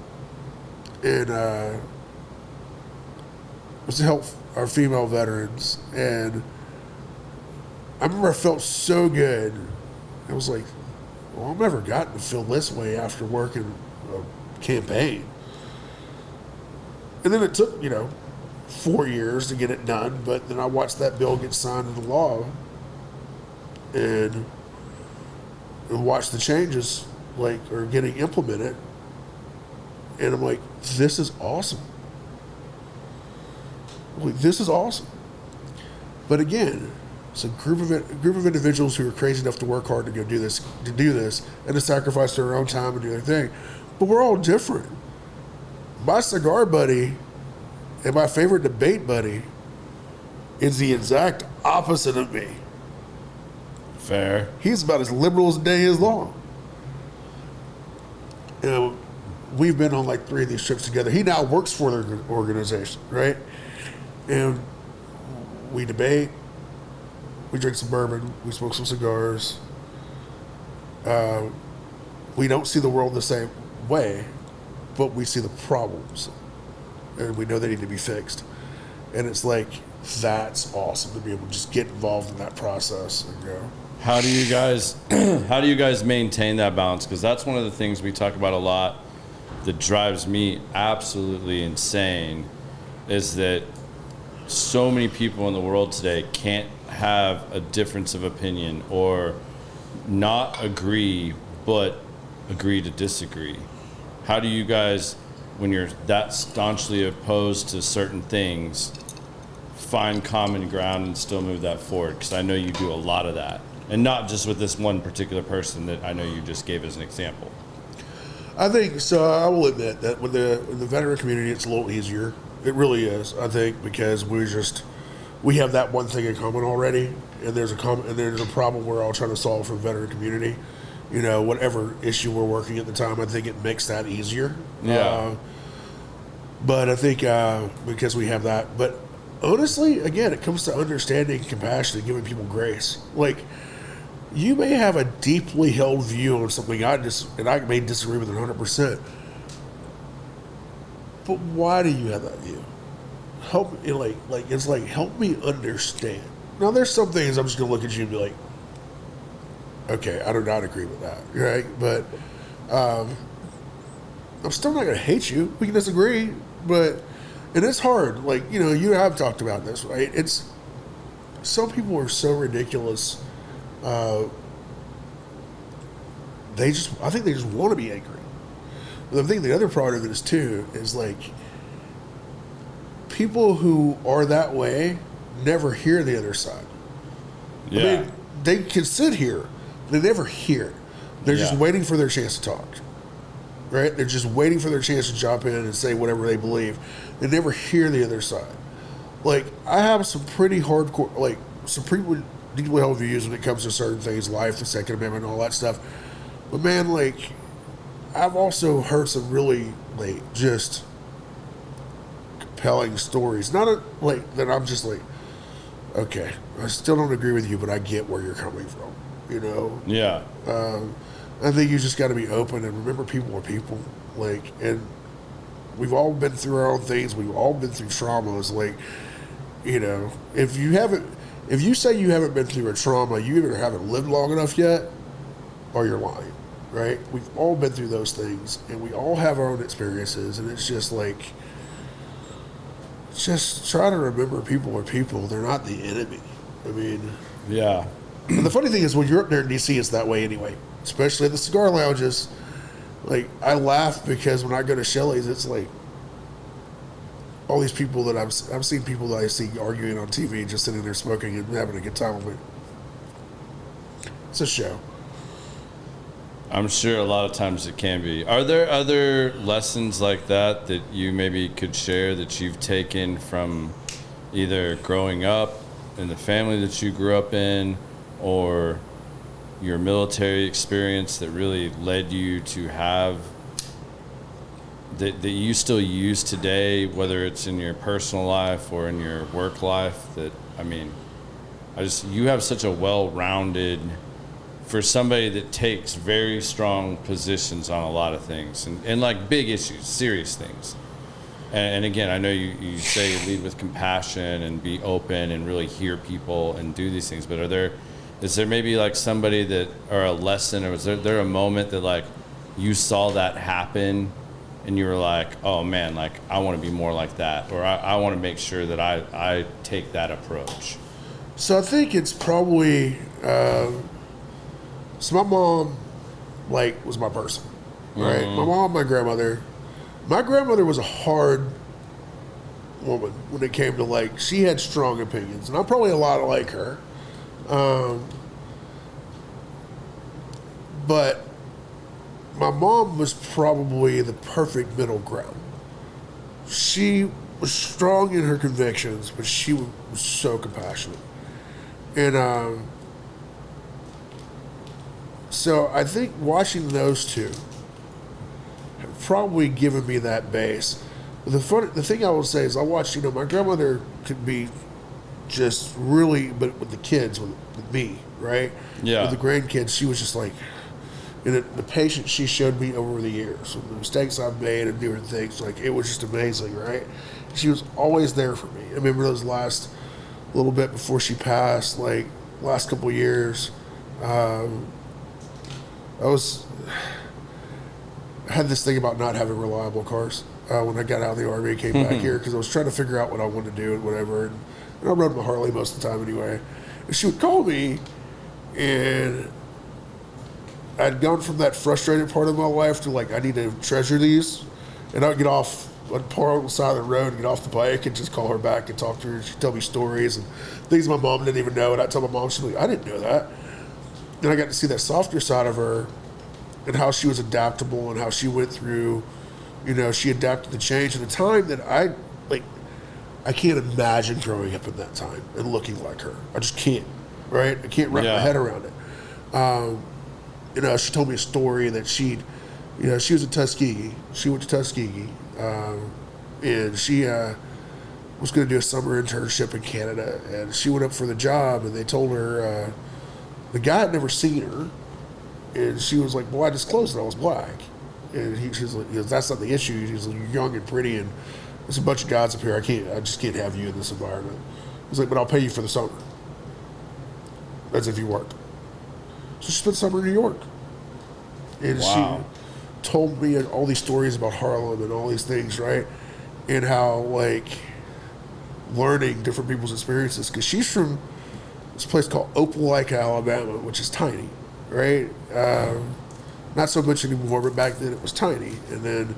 and it was to help our female veterans. And I remember I felt so good. I was like, well, I've never gotten to feel this way after working a campaign. And then it took, 4 years to get it done, but then I watched that bill get signed into law and watched the changes are getting implemented, and I'm like, this is awesome. This is awesome. But again, it's a group of individuals who are crazy enough to work hard to do this, and to sacrifice their own time and do their thing. But we're all different. My cigar buddy and my favorite debate buddy is the exact opposite of me. Fair. He's about as liberal as the day is long. We've been on 3 of these trips together. He now works for their organization, right? And we debate, we drink some bourbon, we smoke some cigars. We don't see the world the same way, but we see the problems, and we know they need to be fixed. And it's like, that's awesome to be able to just get involved in that process and go. How do you guys maintain that balance? Because that's one of the things we talk about a lot that drives me absolutely insane, is that so many people in the world today can't have a difference of opinion or not agree, but agree to disagree. How do you guys, when you're that staunchly opposed to certain things, find common ground and still move that forward? Because I know you do a lot of that, and not just with this one particular person that I know you just gave as an example. I think so. I will admit that with the veteran community, it's a little easier. It really is. I think because we have that one thing in common already, and there's a problem we're all trying to solve for the veteran community. You know, whatever issue we're working at the time, I think it makes that easier. Yeah. But I think because we have that, but honestly, again, it comes to understanding, compassion, and giving people grace. Like, you may have a deeply held view on something, and I may disagree with it 100%. But why do you have that view? Help me, help me understand. Now, there's some things I'm just gonna look at you and be like, okay, I do not agree with that, right? But I'm still not gonna hate you. We can disagree, but it is hard. Like, you know, you and I have talked about this, right? It's some people are so ridiculous. I think they just want to be angry. But I think the other part of it is too is like people who are that way never hear the other side. Yeah. I mean, they can sit here, but they never hear. They're just waiting for their chance to talk. Right? They're just waiting for their chance to jump in and say whatever they believe. They never hear the other side. Like, I have some pretty hardcore, like, some pretty deeply held views when it comes to certain things, life, the Second Amendment, and all that stuff. But man, like, I've also heard some really, like, just compelling stories. Not like that I'm just like, okay, I still don't agree with you, but I get where you're coming from. You know? Yeah. I think you just got to be open and remember people are people. Like, and we've all been through our own things. We've all been through traumas. Like, you know, if you say you haven't been through a trauma, you either haven't lived long enough yet or you're lying, right? We've all been through those things and we all have our own experiences. And it's just like, just try to remember people are people. They're not the enemy. I mean, yeah. And the funny thing is when you're up there in D.C., it's that way anyway. Especially at the cigar lounges. Like, I laugh because when I go to Shelley's, it's like all these people that I've seen people that I see arguing on TV, just sitting there smoking and having a good time with me. It's a show. I'm sure a lot of times it can be. Are there other lessons like that that you maybe could share that you've taken from either growing up in the family that you grew up in, or your military experience that really led you to have that you still use today, whether it's in your personal life or in your work life? That, I mean, you have such a well-rounded, for somebody that takes very strong positions on a lot of things and like big issues, serious things. And again, I know you say you lead with compassion and be open and really hear people and do these things, but is there maybe like somebody that, or a lesson, or was there a moment that like you saw that happen and you were like, oh man, like I want to be more like that, or I want to make sure that I take that approach? So I think it's probably, so my mom, like, was my person, right? My mom, my grandmother. My grandmother was a hard woman when it came to, like, she had strong opinions, and I'm probably a lot like her. But my mom was probably the perfect middle ground. She was strong in her convictions, but she was so compassionate. And so I think watching those two have probably given me that base. But the thing I will say is I watched, my grandmother could be just really, but with the kids, with me, right? Yeah. With the grandkids, she was just like, and the patience she showed me over the years, the mistakes I've made and different things, like, it was just amazing, right? She was always there for me. I remember those last little bit before she passed, like, last couple of years, I had this thing about not having reliable cars when I got out of the Army and came back here, because I was trying to figure out what I wanted to do and whatever. And I rode my Harley most of the time anyway. And she would call me, and I'd gone from that frustrated part of my life to, like, I need to treasure these. And I would get off I'd pull her on the side of the road and get off the bike and just call her back and talk to her. She'd tell me stories and things my mom didn't even know. And I'd tell my mom, she'd be like, I didn't know that. And I got to see that softer side of her and how she was adaptable and how she went through, she adapted to change in a time that I can't imagine growing up in that time and looking like her. I just can't, right? I can't wrap my head around it. She told me a story that she was in Tuskegee. She went to Tuskegee, and she was going to do a summer internship in Canada. And she went up for the job, and they told her the guy had never seen her. And she was like, well, I disclosed that I was black. And he goes, that's not the issue. He's like, you're young and pretty, and there's a bunch of guys up here. I just can't have you in this environment. He's like, but I'll pay you for the summer. As if you work. So she spent the summer in New York. And she told me all these stories about Harlem and all these things, right? And how, learning different people's experiences. Because she's from this place called Opelika, Alabama, which is tiny, right? Not so much anymore, but back then it was tiny. And then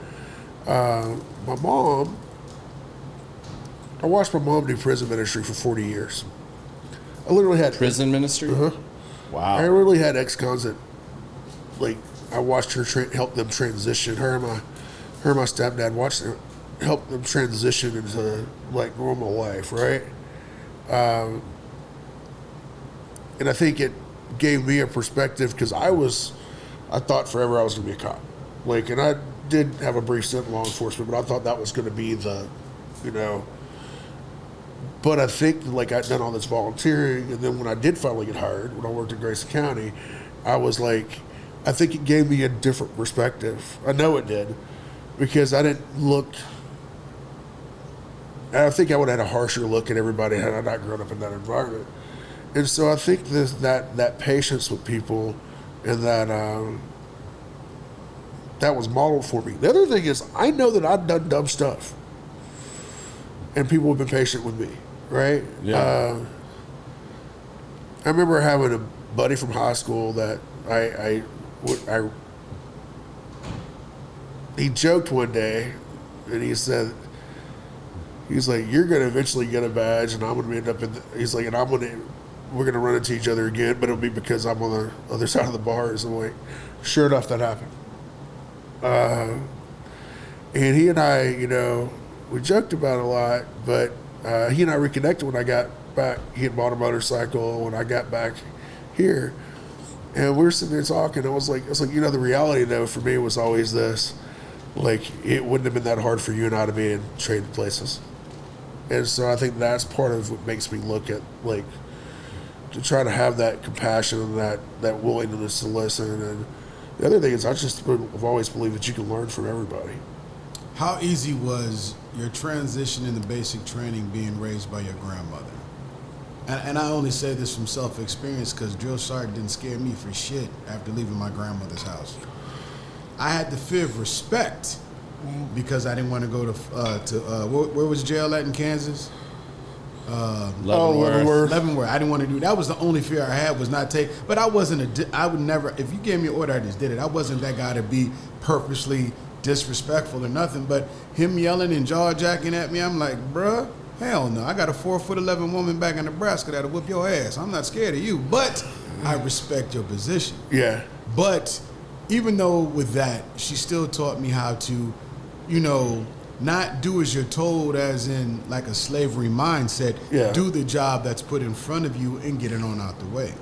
my mom, I watched my mom do prison ministry for 40 years. I literally had prison ministry. Wow. I literally had ex-cons that, I watched her help them transition. Her and my stepdad watched them help them transition into normal life, right? And I think it gave me a perspective because I thought forever I was going to be a cop. And I did have a brief stint in law enforcement, but I thought that was going to be But I think I'd done all this volunteering, and then when I did finally get hired, when I worked in Grayson County, I was I think it gave me a different perspective. I know it did, because I didn't look. I think I would have had a harsher look at everybody had I not grown up in that environment. And so I think that patience with people and that was modeled for me. The other thing is, I know that I've done dumb stuff, and people have been patient with me, right? Yeah. I remember having a buddy from high school that he joked one day, and he said, he's like, you're going to eventually get a badge, and I'm going to end up he's like, and we're going to run into each other again, but it'll be because I'm on the other side of the bars. I'm like, sure enough, that happened. And he and I, we joked about it a lot, but he and I reconnected when I got back. He had bought a motorcycle when I got back here, and we were sitting there talking. I was like, the reality though for me was always this, it wouldn't have been that hard for you and I to be in trading places. And so I think that's part of what makes me look at to try to have that compassion and that willingness to listen. And the other thing is, I've always believed that you can learn from everybody. How easy was your transition into basic training being raised by your grandmother? And I only say this from self-experience because drill sergeant didn't scare me for shit after leaving my grandmother's house. I had the fear of respect because I didn't want to go to where was jail at in Kansas? Leavenworth. Leavenworth. I didn't want to do that. Was the only fear I had was not take. But I I would never. If you gave me an order, I just did it. I wasn't that guy to be purposely disrespectful or nothing. But him yelling and jaw jacking at me, I'm like, bruh, hell no. I got a 4'11" woman back in Nebraska that'll whoop your ass. I'm not scared of you, but I respect your position. Yeah. But even though with that, she still taught me how to, not do as you're told, as in like a slavery mindset. Yeah. Do the job that's put in front of you and get it on out the way.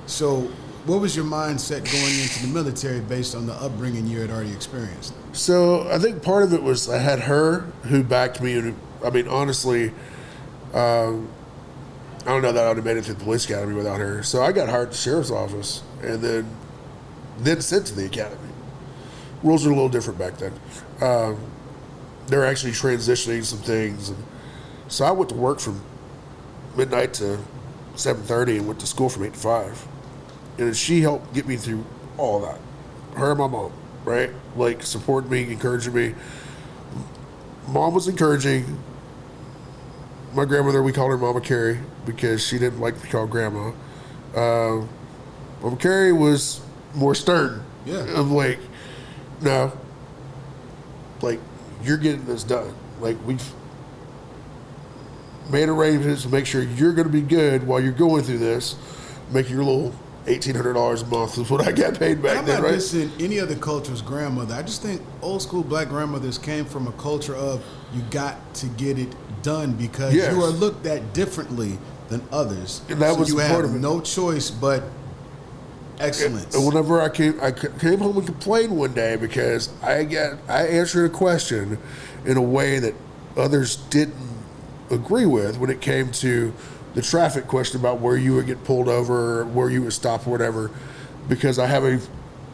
So what was your mindset going into the military based on the upbringing you had already experienced? So I think part of it was I had her who backed me. And I mean, honestly, I don't know that I would have made it to the police academy without her. So I got hired at the sheriff's office and then sent to the academy. Rules are a little different back then. They're actually transitioning some things. And so I went to work from midnight to 7:30 and went to school from 8 to 5. And she helped get me through all that. Her and my mom, right? Supporting me, encouraging me. Mom was encouraging. My grandmother, we called her Mama Carrie because she didn't like to be called Grandma. Mama Carrie was more stern. Yeah. I'm no. you're getting this done. Like, we've made arrangements to make sure you're going to be good while you're going through this. Make your little $1,800 a month is what I got paid back I'm then, not right? dissing any other culture's grandmother. I just think old school black grandmothers came from a culture of you got to get it done because Yes. you are looked at differently than others. And that so was you part have of it. no choice but excellence. And whenever I came home and complained one day because I answered a question in a way that others didn't agree with when it came to the traffic question about where you would get pulled over, or where you would stop, or whatever, because I have a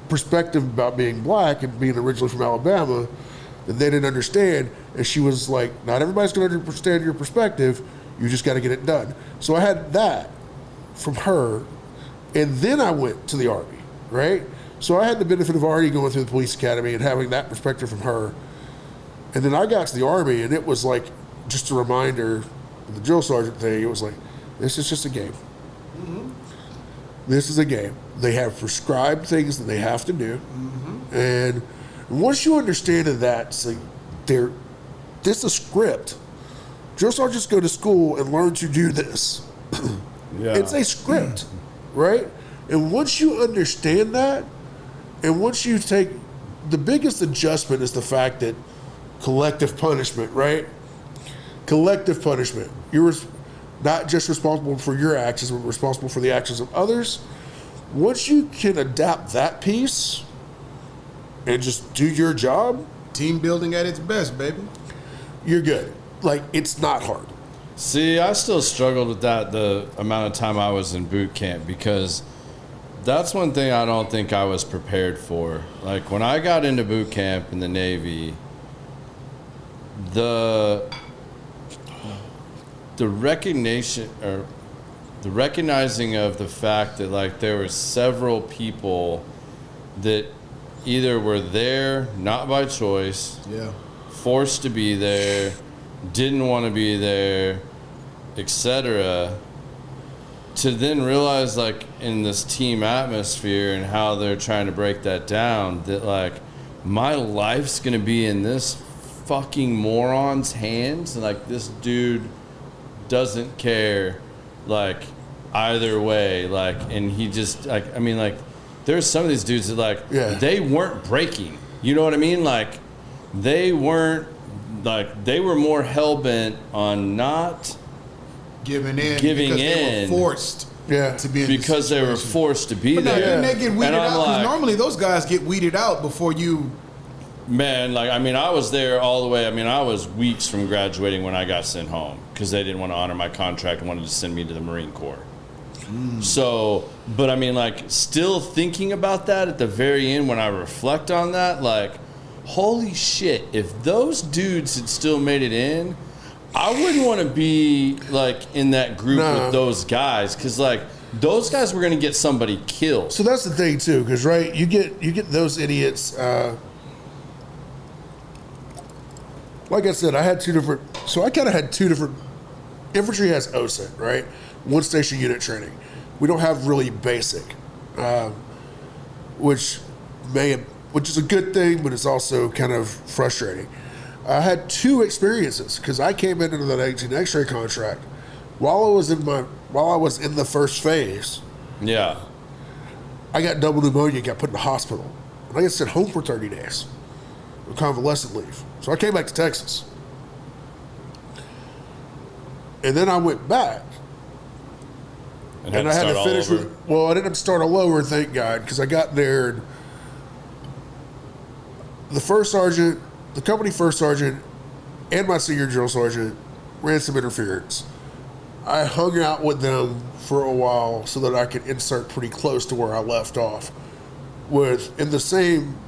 perspective about being black and being originally from Alabama that they didn't understand. And she was like, not everybody's going to understand your perspective. You just got to get it done. So I had that from her. And then I went to the Army, right? So I had the benefit of already going through the police academy and having that perspective from her. And then I got to the Army, and it was like just a reminder of the drill sergeant thing. It was like, this is just a game. Mm-hmm. This is a game. They have prescribed things that they have to do. Mm-hmm. And once you understand that, it's like this is a script. Drill sergeants go to school and learn to do this. Yeah. It's a script, right? And once you understand that, and once you take, the biggest adjustment is the fact that collective punishment, right? Collective punishment. You're not just responsible for your actions, but responsible for the actions of others. Once you can adapt that piece and just do your job, Team building at its best, baby. you're good. Like, it's not hard. See, I still struggled with that the amount of time I was in boot camp because that's one thing I don't think I was prepared for. Like, when I got into boot camp in the Navy, the recognition or the recognizing of the fact that like there were several people that either were there not by choice, Yeah. forced to be there, didn't want to be there, etc. To then realize like in this team atmosphere and how they're trying to break that down, that like my life's gonna be in this fucking moron's hands, and like this dude doesn't care like either way, like, and he just like, I mean, like there's some of these dudes that like they weren't breaking, you know what I mean, like they weren't, like they were more hell-bent on not Giving in Giving because they in. were forced to be in this because they were situation. forced to be But no, there. then they get weeded And I'm out because like, normally those guys get weeded out before you. man, like, I mean, I was there all the way. I mean, I was weeks from graduating when I got sent home because they didn't want to honor my contract and wanted to send me to the Marine Corps. So, but I mean, like, still thinking about that at the very end when I reflect on that, like, holy shit, if those dudes had still made it in, I wouldn't want to be, like, in that group with those guys because, like, those guys were going to get somebody killed. So that's the thing too, because right, you get those idiots. Like I said, I had two different. So I kind of had two different. Infantry has OSINT, right? One station unit training. We don't have really basic, which is a good thing, but it's also kind of frustrating. I had two experiences because I came into that 18 X-ray contract while I was in the first phase. Yeah. I got double pneumonia, got put in the hospital, and I got sent home for 30 days of convalescent leave. So I came back to Texas, and then I went back, and I had to finish with. Well, I didn't have to start all over, thank God, because I got there. And the first sergeant, the company first sergeant, and my senior drill sergeant ran some interference. I hung out with them for a while so that I could insert pretty close to where I left off, in the same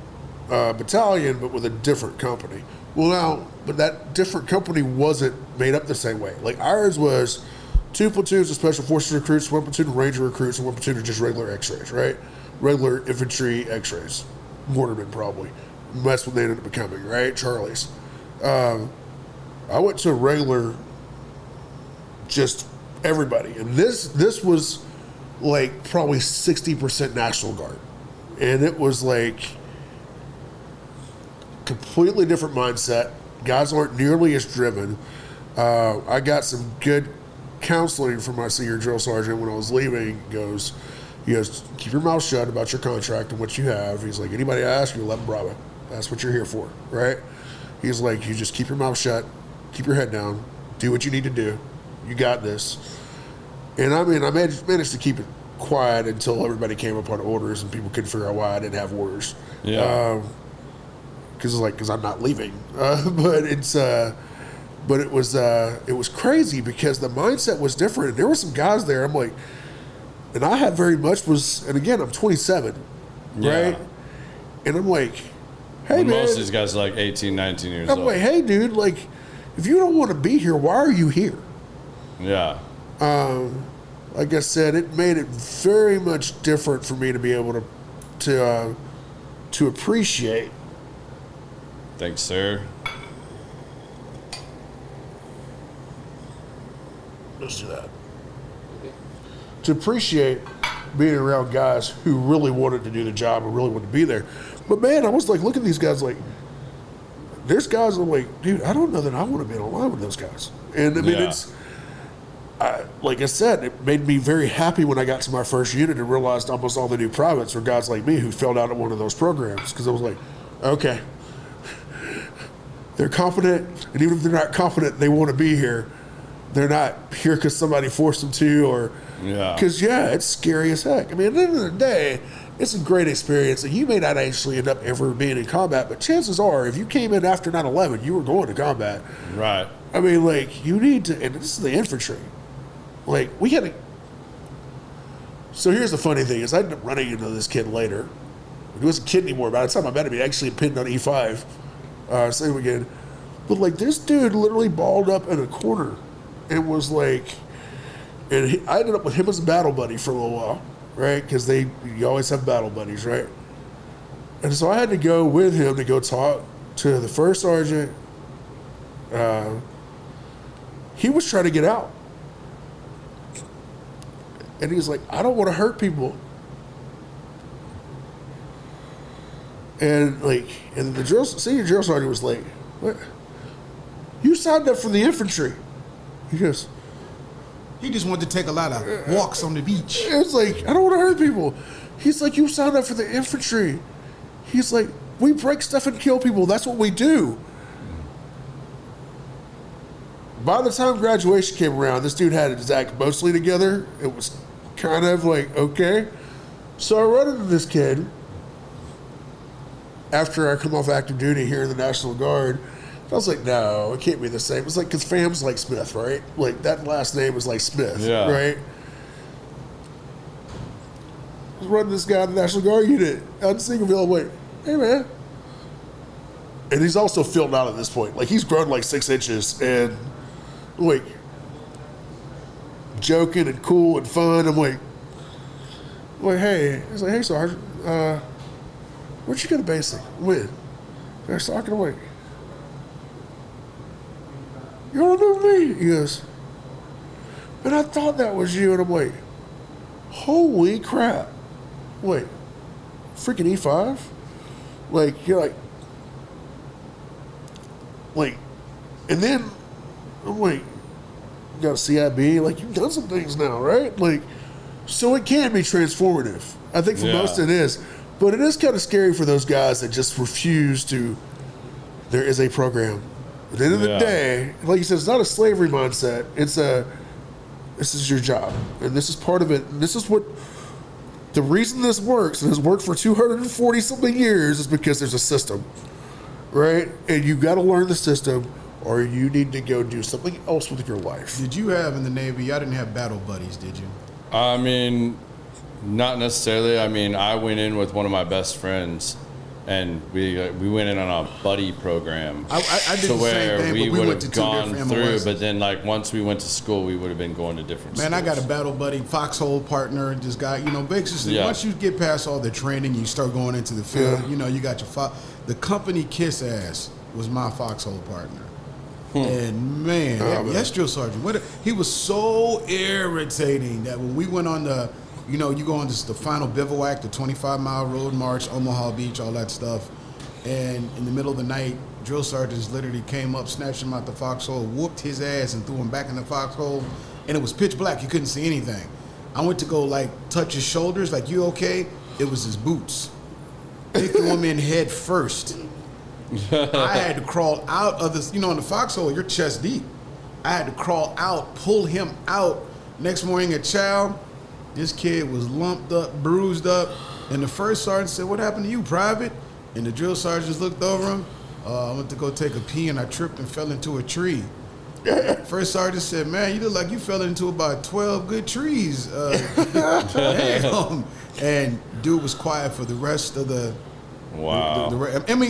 battalion, but with a different company. Well, but that different company wasn't made up the same way. Like ours was 2 platoons of special forces recruits, 1 platoon of ranger recruits, and 1 platoon of just regular X-rays, right? Regular infantry X-rays, mortarmen probably. That's what they ended up becoming, right? Charlies. I went to a regular, just everybody, and this was like probably 60% National Guard, and it was like completely different mindset, Guys aren't nearly as driven. I got some good counseling from my senior drill sergeant when I was leaving. He goes, keep your mouth shut about your contract and what you have. He's like, anybody asks you, let them Bravo. That's what you're here for, right? He's like, you just keep your mouth shut, keep your head down, do what you need to do. You got this. And I mean, I managed to keep it quiet until everybody came up on orders and people couldn't figure out why I didn't have orders. Yeah. Because I'm not leaving. But it was crazy because the mindset was different. There were some guys there. I'm like, and I had very much and again, I'm 27, right? And I'm like, hey, man. Most of these guys are like 18, 19 years old. I'm like, hey, dude, like, if you don't want to be here, why are you here? Yeah. Like I said, it made it very much different for me to be able to appreciate. Thanks, sir. Let's do that. To appreciate being around guys who really wanted to do the job and really wanted to be there. But man, I was like, look at these guys, like, there's guys I'm like, dude, I don't know that I want to be in a line with those guys. And I mean, like I said, it made me very happy when I got to my first unit and realized almost all the new privates were guys like me who filled out at one of those programs. Because I was like, okay, they're competent, and even if they're not competent, they want to be here. They're not here because somebody forced them to, or because it's scary as heck. I mean, at the end of the day, it's a great experience, and you may not actually end up ever being in combat, but chances are, if you came in after 9/11, you were going to combat. Right. I mean, like, you need to, and this is the infantry. Like, we had to. So here's the funny thing: is I ended up running into this kid later. He wasn't a kid anymore. By the time I met him, he actually pinned on E5. Same again, but like this dude literally balled up in a corner. It was like, and I ended up with him as a battle buddy for a little while, right? Because you always have battle buddies, right? And so I had to go with him to go talk to the first sergeant. He was trying to get out. And he's like, I don't want to hurt people. And the senior drill sergeant was like, what? You signed up for the infantry. He goes, he just wanted to take a lot of walks on the beach. It's like, I don't want to hurt people. He's like, you signed up for the infantry. He's like, we break stuff and kill people. That's what we do. By the time graduation came around, this dude had his act mostly together. It was kind of like, okay. So I run into this kid after I come off active duty here in the National Guard. I was like, no, it can't be the same. It's like, because fam's like Smith, right? Like, that last name was like Smith, right? I was running this guy in the National Guard unit out in Singleville. I'm like, hey, man. And he's also filled out at this point. Like, he's grown like 6 inches and, like, joking and cool and fun. I'm like, hey. He's like, hey, Sergeant, where'd you go to basic? When? They're talking away. You don't know me? He goes, but I thought that was you. And I'm like, holy crap. Wait, freaking E5? Like, you're like, and then I'm like, you got a CIB? Like, you've done some things now, right? Like, so it can be transformative. I think for most it is. But it is kind of scary for those guys that just refuse to. There is a program. At the end of the day, like you said, it's not a slavery mindset. It's this is your job. And this is part of it. And this is what, the reason this works, and has worked for 240 something years, is because there's a system, right? And you got to learn the system, or you need to go do something else with your life. Did you have in the Navy, y'all didn't have battle buddies, did you? I mean, not necessarily. I mean, I went in with one of my best friends, and we went in on a buddy program. I did the same thing, we but we would went to have two gone different through. MOSs. But then, like, once we went to school, we would have been going to different schools. Man, I got a battle buddy, foxhole partner, this guy, basically once you get past all the training, you start going into the field, you got your the company kiss ass was my foxhole partner. And man, yes, drill sergeant, he was so irritating that when we went on the, you go on the final bivouac, the 25-mile road march, Omaha Beach, all that stuff, and in the middle of the night, drill sergeants literally came up, snatched him out the foxhole, whooped his ass, and threw him back in the foxhole. And it was pitch black. You couldn't see anything. I went to go, like, touch his shoulders, like, you okay? It was his boots. They threw him in head first. I had to crawl out of this, in the foxhole, you're chest deep. I had to crawl out, pull him out. Next morning at chow, this kid was lumped up, bruised up, and the first sergeant said, "What happened to you, Private?" And the drill sergeants looked over him. I went to go take a pee, and I tripped and fell into a tree. First sergeant said, "Man, you look like you fell into about 12 good trees." Damn. And dude was quiet for the rest of the... Wow.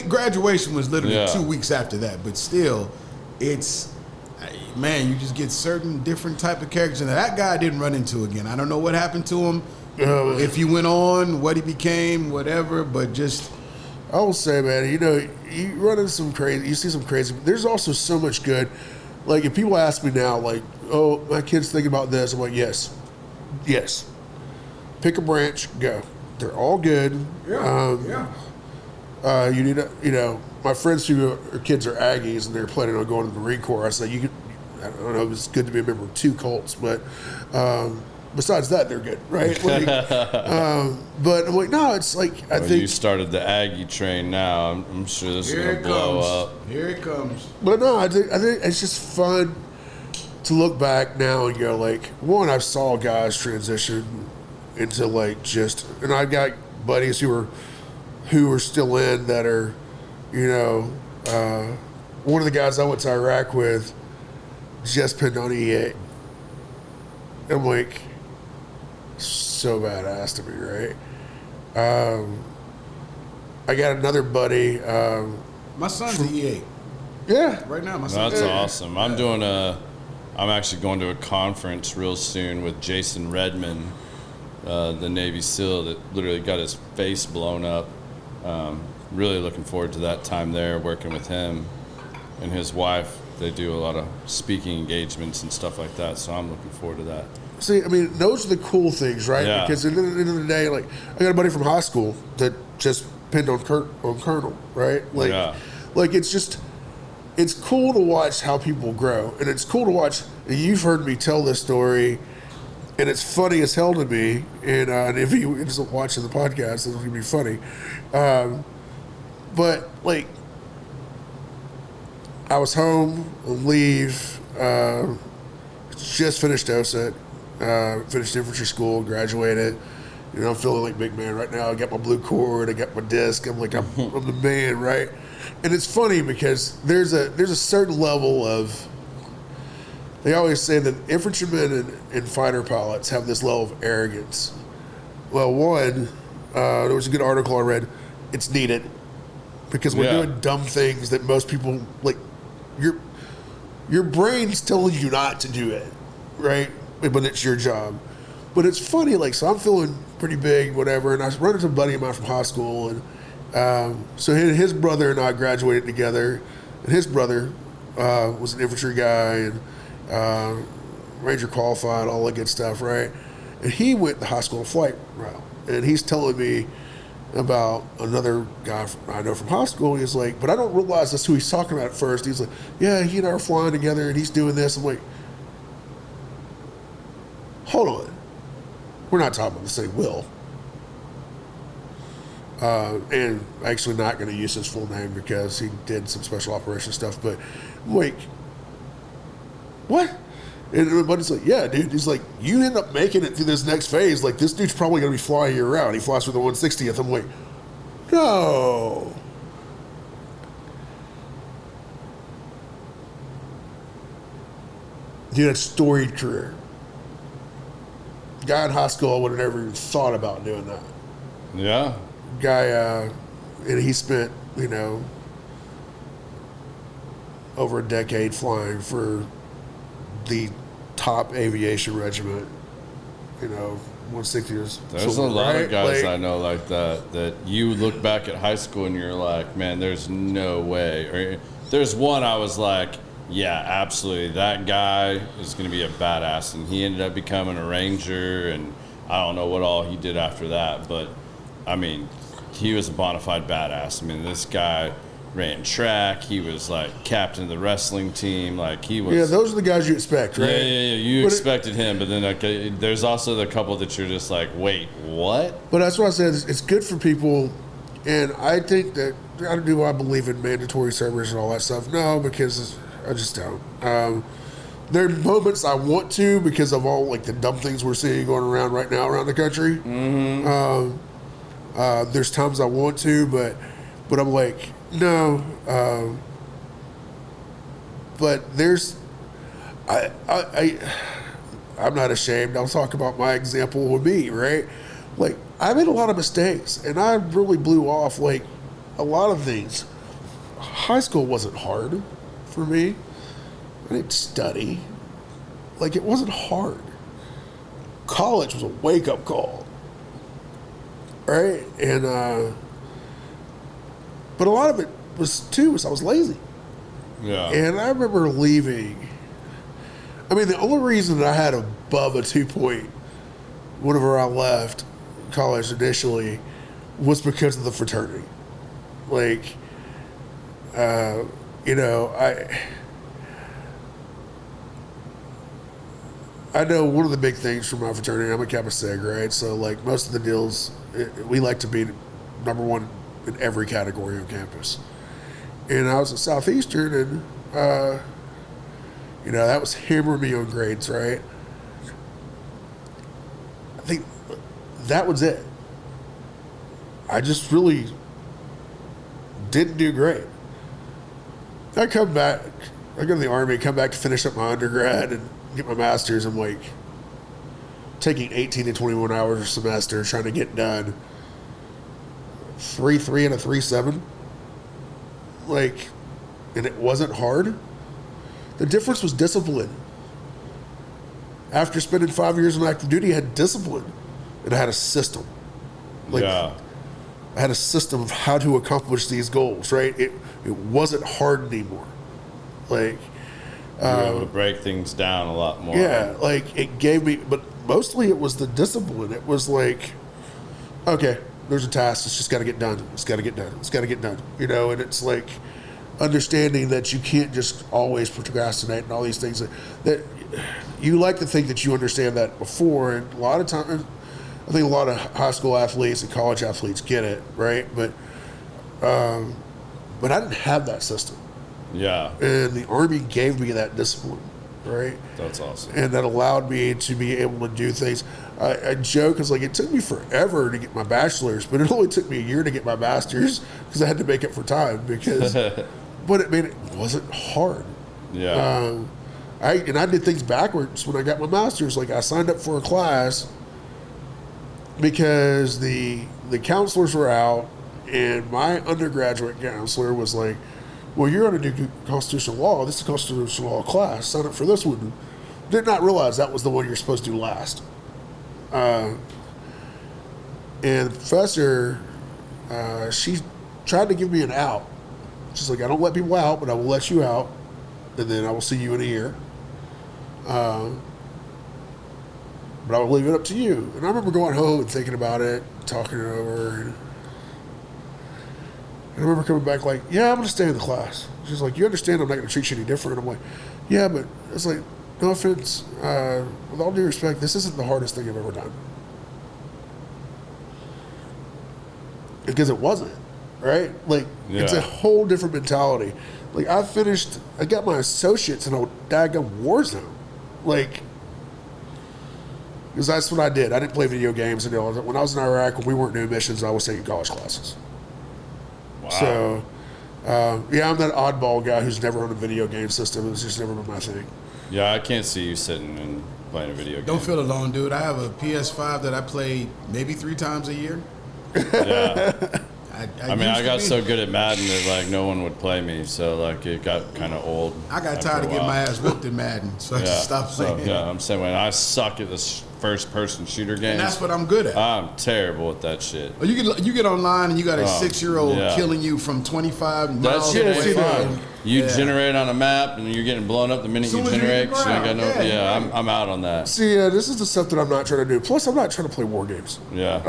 Graduation was literally 2 weeks after that, but still, it's... Man, you just get certain different type of characters. And that guy I didn't run into again. I don't know what happened to him. If he went on, what he became, whatever. But just, I will say, man, you run into some crazy. You see some crazy. There's also so much good. Like if people ask me now, like, "Oh, my kid's thinking about this," I'm like, "Yes. Pick a branch, go. They're all good." You need to, my friends who are kids are Aggies and they're planning on going to the Marine Corps. I said, I don't know, it's good to be a member of 2 cults, but besides that, they're good, right? Like, but I'm like, no, it's like, I think you started the Aggie train now. I'm sure this is going to blow up. Here it comes. But no, I think it's just fun to look back now and go, like, one, I saw guys transition into like and I've got buddies who are still in that are, one of the guys I went to Iraq with just pinned on E8. I'm like, so badass to me, right? I got another buddy. My son's an E8. Yeah. Right now, my son's That's awesome. I'm actually going to a conference real soon with Jason Redman, the Navy SEAL that literally got his face blown up. Really looking forward to that time there, working with him and his wife. They do a lot of speaking engagements and stuff like that, so I'm looking forward to that. See, I mean, those are the cool things, right? Yeah. Because at the end of the day, like, I got a buddy from high school that just pinned on Colonel, right? Like, it's cool to watch how people grow, and it's cool to watch. You've heard me tell this story, and it's funny as hell to me. And if you isn't watching the podcast, it's gonna be funny. But like, I was home on leave, just finished OSET, finished infantry school, graduated. I'm feeling like big man right now. I got my blue cord, I got my disc. I'm like, I'm the man, right? And it's funny because there's a certain level of. They always say that infantrymen and fighter pilots have this level of arrogance. Well, one, there was a good article I read. It's needed because we're doing dumb things that most people like. Your brain's telling you not to do it, right? But it's your job. But it's funny, like, so I'm feeling pretty big, whatever, and I run into a buddy of mine from high school, and so his brother and I graduated together, and his brother was an infantry guy and Ranger qualified, all that good stuff, right? And he went the high school flight route, and he's telling me about another guy I know from high school. He's like, but I don't realize that's who he's talking about at first. He's like, yeah, he and I are flying together, and he's doing this. I'm like, hold on. We're not talking about the same Will. And actually not going to use his full name because he did some special operations stuff. But I'm like, what? And my buddy's like, yeah, dude. He's like, you end up making it through this next phase. Like, this dude's probably going to be flying you around. He flies with the 160th. I'm like, no. Dude, had a storied career. Guy in high school, I would have never even thought about doing that. Yeah. Guy, and he spent, over a decade flying for the top aviation regiment, 160th. There's a lot of guys I know like that you look back at high school and you're like, man, there's no way. Or there's one I was like, yeah, absolutely. That guy is going to be a badass. And he ended up becoming a ranger, and I don't know what all he did after that. But, I mean, he was a bona fide badass. I mean, this guy ran track. He was like captain of the wrestling team. Like he was. Yeah, those are the guys you expect, right? Yeah. You expected him, but then like, there's also the couple that you're just like, wait, what? But that's what I said. It's good for people, and I think that do I believe in mandatory service and all that stuff? No, because I just don't. There are moments I want to because of all like the dumb things we're seeing going around right now around the country. Mm-hmm. There's times I want to, but I'm like, no. But there's, I'm not ashamed. I'll talk about my example with me, right? Like, I made a lot of mistakes, and I really blew off, like, a lot of things. High school wasn't hard for me. I didn't study. Like, it wasn't hard. College was a wake-up call. Right? And, but a lot of it was I was lazy. Yeah. And I remember leaving. I mean, the only reason that I had above a 2.0 whenever I left college initially was because of the fraternity. Like, you know, I know one of the big things from my fraternity, I'm a Kappa Sig, right? So, like, most of the deals, we like to be number one in every category on campus. And I was at Southeastern, and, you know, that was hammering me on grades, right? I think that was it. I just really didn't do great. I come back, I go to the Army, come back to finish up my undergrad and get my master's. I'm like taking 18 to 21 hours a semester trying to get done. 3.3 and a 3.7. Like, and it wasn't hard. The difference was discipline. After spending 5 years on active duty, I had discipline. And I had a system. Like, yeah. I had a system of how to accomplish these goals, right? It wasn't hard anymore. Like, you were able to break things down a lot more. yeah, like it gave me, but mostly it was the discipline. It was like, okay, there's a task. It's just got to get done. It's got to get done. It's got to get done. You know, and it's like understanding that you can't just always procrastinate and all these things that you like to think that you understand that before. And a lot of times, I think a lot of high school athletes and college athletes get it, right? But I didn't have that system. Yeah. And the Army gave me that discipline, right? That's awesome. And that allowed me to be able to do things. I joke, because like it took me forever to get my bachelor's, but it only took me a year to get my master's because I had to make up for time. Because, but it wasn't hard. Yeah. I did things backwards when I got my master's. Like I signed up for a class because the counselors were out, and my undergraduate counselor was like, well, you're going to do constitutional law. This is a constitutional law class. Sign up for this one. Did not realize that was the one you're supposed to do last. And the professor, she tried to give me an out. She's like, I don't let people out, but I will let you out, and then I will see you in a year. But I will leave it up to you. And I remember going home and thinking about it, talking it over. And I remember coming back like, yeah, I'm going to stay in the class. She's like, you understand I'm not going to treat you any different? I'm like, yeah, but it's like, no offense, with all due respect, this isn't the hardest thing I've ever done. Because it wasn't, right? Like, It's a whole different mentality. Like, I got my associates in a daggone war zone. Like, because that's what I did. I didn't play video games. And when I was in Iraq, when we weren't doing missions, I was taking college classes. Wow. So, yeah, I'm that oddball guy who's never on a video game system. It's just never been my thing. Yeah, I can't see you sitting and playing a video game. Don't feel alone, dude. I have a PS5 that I play maybe 3 times a year. Yeah. I got used so to be- good at Madden that like no one would play me, so like it got kind of old. I got after tired a of getting while. my ass whooped in Madden, so I just stopped playing. So, yeah, I'm saying when I suck at this first-person shooter games. And that's what I'm good at. I'm terrible at that shit. Or you get online and you got a 6-year-old yeah. killing you from 25 That miles shit away. is fun. You Yeah. generate on a map and you're getting blown up the minute you Soon as you generate. hit the So you got ground. no, Yeah, yeah, I'm out on that. See, this is the stuff that I'm not trying to do. Plus, I'm not trying to play war games. Yeah.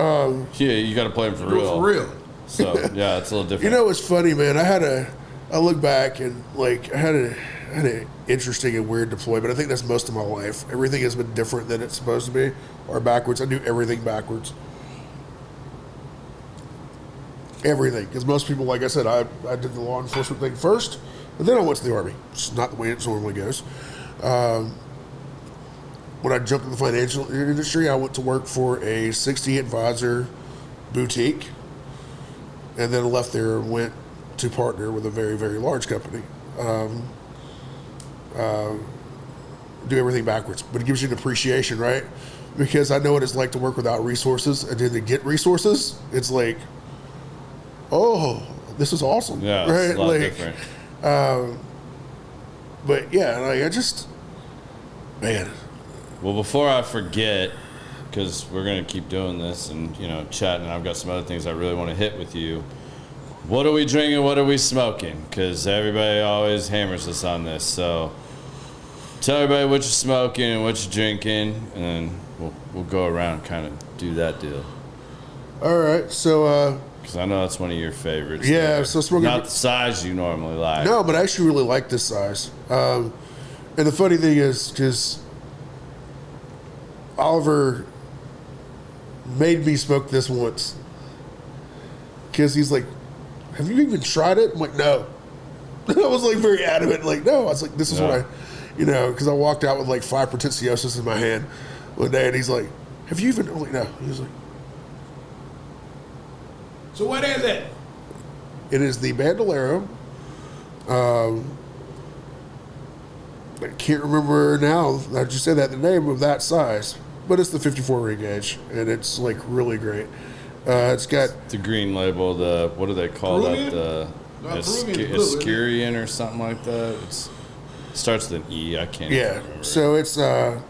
Yeah, you got to play them for Do it real. for real. So yeah, it's a little different. You know, it's funny, man. I look back and like I had an interesting and weird deployment. I think that's most of my life. Everything has been different than it's supposed to be, or backwards. I do everything backwards. Everything, because most people, like I said, I did the law enforcement thing first, but then I went to the Army. It's not the way it normally goes. When I jumped in the financial industry, I went to work for a 60 advisor boutique, and then left there and went to partner with a very, very large company. Do everything backwards, but it gives you an appreciation, right? Because I know what it's like to work without resources, and then to get resources, it's like, oh, this is awesome. Yeah, right? it's a lot different. But yeah, like I just, man. Well, before I forget, because we're going to keep doing this and, chatting, and I've got some other things I really want to hit with you. What are we drinking? What are we smoking? Because everybody always hammers us on this. So tell everybody what you're smoking and what you're drinking, and then we'll go around and kind of do that deal. All right, so... because I know that's one of your favorites. Yeah, there. so smoking... Not the size you normally like. No, but I actually really like this size. And the funny thing is, because Oliver made me smoke this once. Because he's like, have you even tried it? I'm like, no. I was like very adamant, like, no. I was like, this is what I, because I walked out with like 5 Pretentiosos in my hand one day, and he's like, have you even, I'm like, no. He was like, So what is it? it is the Bandolero. I can't remember now, I just said that, the name of that size, but it's the 54 ring gauge, and it's like really great. It's got the green label, what do they call Peruvian? that? Ascarian or something like that. It starts with an E. I can't even remember. So it's no,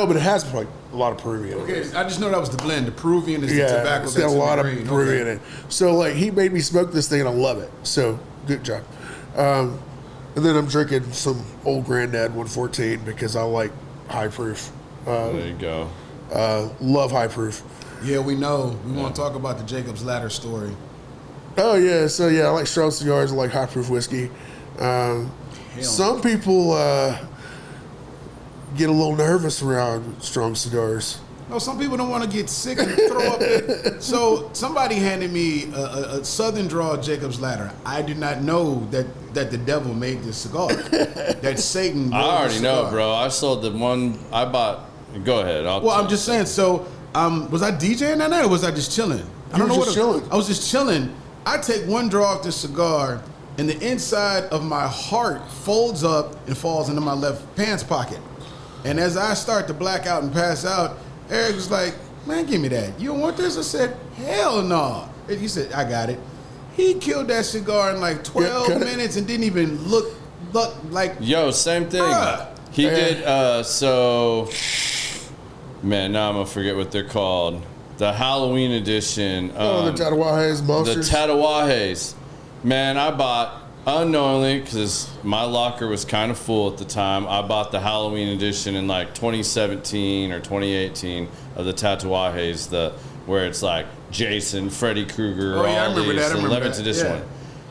but it has like a lot of Peruvian. Okay, I just know that was the blend. The Peruvian is the Yeah, tobacco. it's got that's a lot in of the green. Peruvian Okay. in it. So like he made me smoke this thing, and I love it. So good job. And then I'm drinking some old Granddad 114 because I like high proof. There you go. Love high proof. Yeah, we know. We want to talk about the Jacob's Ladder story. Oh yeah, so yeah, I like strong cigars. I like high proof whiskey. Some people get a little nervous around strong cigars. No, some people don't want to get sick and throw up. So somebody handed me a Southern Draw Jacob's Ladder. I did not know that the devil made this cigar. That Satan. I already know, bro. I sold the one I bought. Go ahead. I'm just saying. So, was I DJing that night or was I just chilling? I don't know what. Chilling. I was just chilling. I take one draw off this cigar, and the inside of my heart folds up and falls into my left pants pocket. And as I start to black out and pass out, Eric was like, "Man, give me that. You don't want this?" I said, "Hell no." And he said, "I got it." He killed that cigar in like 12 minutes and didn't even look like. Yo, same thing. Bruh. He did. So, man, now I'm gonna forget what they're called. The Halloween edition. The Tatawahes monsters. The Tatawahes. Man, I bought unknowingly because my locker was kind of full at the time. I bought the Halloween edition in like 2017 or 2018 of the Tatawahes, where it's like Jason, Freddy Krueger, Oh, yeah, I all remember these, that. I the remember 11th that. edition Yeah. one.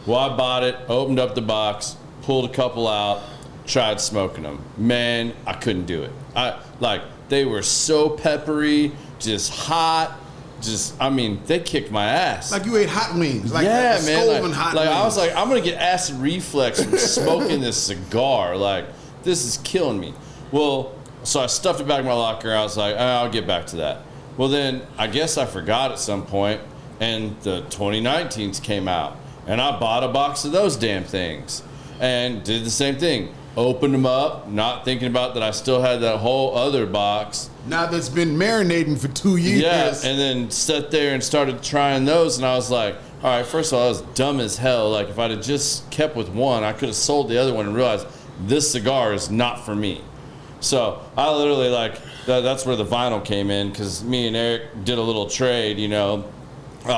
Well, I bought it, opened up the box, pulled a couple out, tried smoking them. Man, I couldn't do it. They were so peppery, just hot. They kicked my ass. Like you ate hot wings. Like yeah, like man. Stoven hot wings. I was like, I'm gonna get acid reflux from smoking this cigar. Like, this is killing me. Well, so I stuffed it back in my locker. I was like, I'll get back to that. Well, then I guess I forgot at some point, and the 2019s came out, and I bought a box of those damn things, and did the same thing. Opened them up, not thinking about that I still had that whole other box. Now that's been marinating for 2 years. Yeah, and then sat there and started trying those, and I was like, all right, first of all, I was dumb as hell. Like, if I'd have just kept with one, I could have sold the other one and realized this cigar is not for me. So I literally, that's where the vinyl came in, because me and Eric did a little trade, I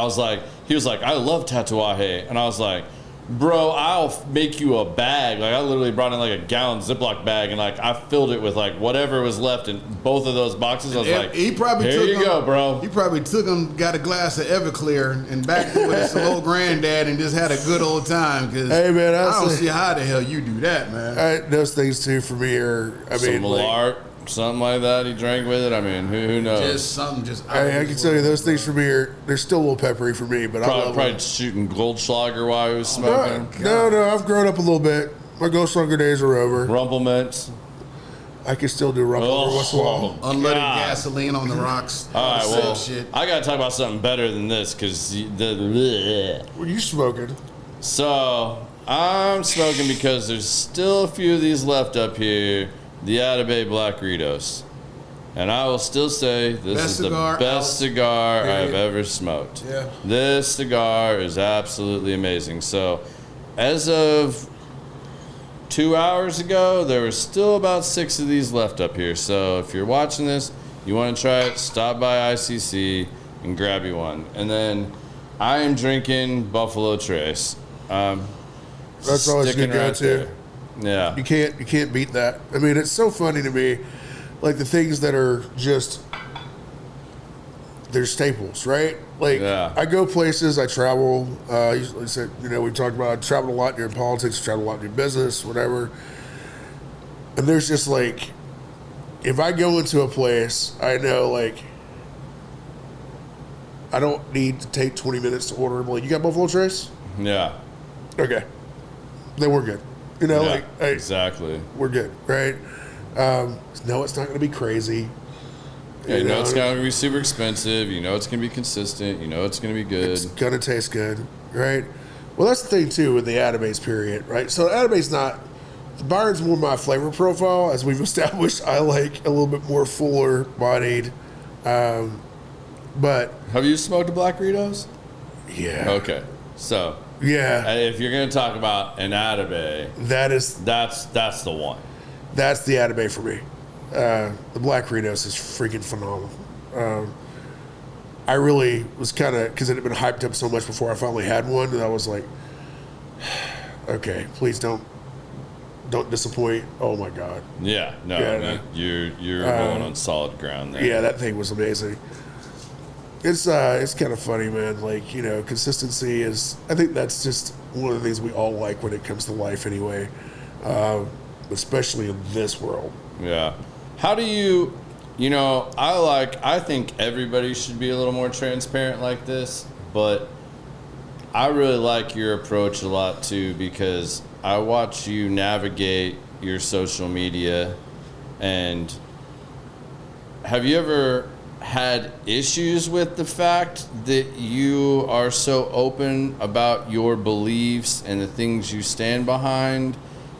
was like, he was like, I love Tatuaje. And I was like, Bro, I'll make you a bag. Like, I literally brought in like a gallon Ziploc bag, and like I filled it with like whatever was left in both of those boxes. I was like, he probably here took you him, go, bro. He probably took him, got a glass of Everclear, and back with his old granddad, and just had a good old time. Cause Hey, man, I don't see how the hell you do that, man. Those things too for me are, Some Malart, something like that. He drank with it. I mean, who knows? Just something, just. I can tell you those things for me they're still a little peppery for me, but I love Probably them. shooting Goldschlager while he was smoking. No, I've grown up a little bit. My Goldschlager days are over. Rumplements. I can still do rumple every once in a while. Unleaded gasoline on the rocks. All right, well, shit. I gotta talk about something better than this because What are you smoking? So I'm smoking because there's still a few of these left up here. The Atabey Black Ritos. And I will still say this is the best cigar I've ever smoked. Yeah. This cigar is absolutely amazing. So as of 2 hours ago, there were still about 6 of these left up here. So if you're watching this, you want to try it, stop by ICC and grab you one. And then I am drinking Buffalo Trace. That's always a good go-to. there. Yeah. You can't beat that. I mean, it's so funny to me, like the things that are just they're staples, right? Like I go places, I travel. Usually said, we talked about I travel a lot during politics, travel a lot during business, whatever. And there's just like, if I go into a place, I know like I don't need to take 20 minutes to order. I'm like, you got Buffalo Trace? Yeah. Okay. Then we're good. Hey, exactly. We're good, right? No, it's not going to be crazy. Yeah, you know it's not going to be super expensive. You know it's going to be consistent. You know it's going to be good. It's going to taste good, right? Well, that's the thing, too, with the Atabey's period, right? So Atabey's not... The Byron's more my flavor profile. As we've established, I like a little bit more fuller bodied. But... Have you smoked a Black Ritos? Yeah. Okay. So... Yeah. If you're going to talk about an Atabey... That's the one. That's the Atabey for me. The Black Ritos is freaking phenomenal. I really was kind of, because it had been hyped up so much before I finally had one, and I was like, okay, please don't disappoint. Oh my God. Yeah, no, man, you're going on solid ground there. Yeah, that thing was amazing. It's kind of funny, man. Like, consistency is, I think that's just one of the things we all like when it comes to life anyway, especially in this world. Yeah. How do you, I think everybody should be a little more transparent like this, but I really like your approach a lot too, because I watch you navigate your social media. And have you ever had issues with the fact that you are so open about your beliefs and the things you stand behind?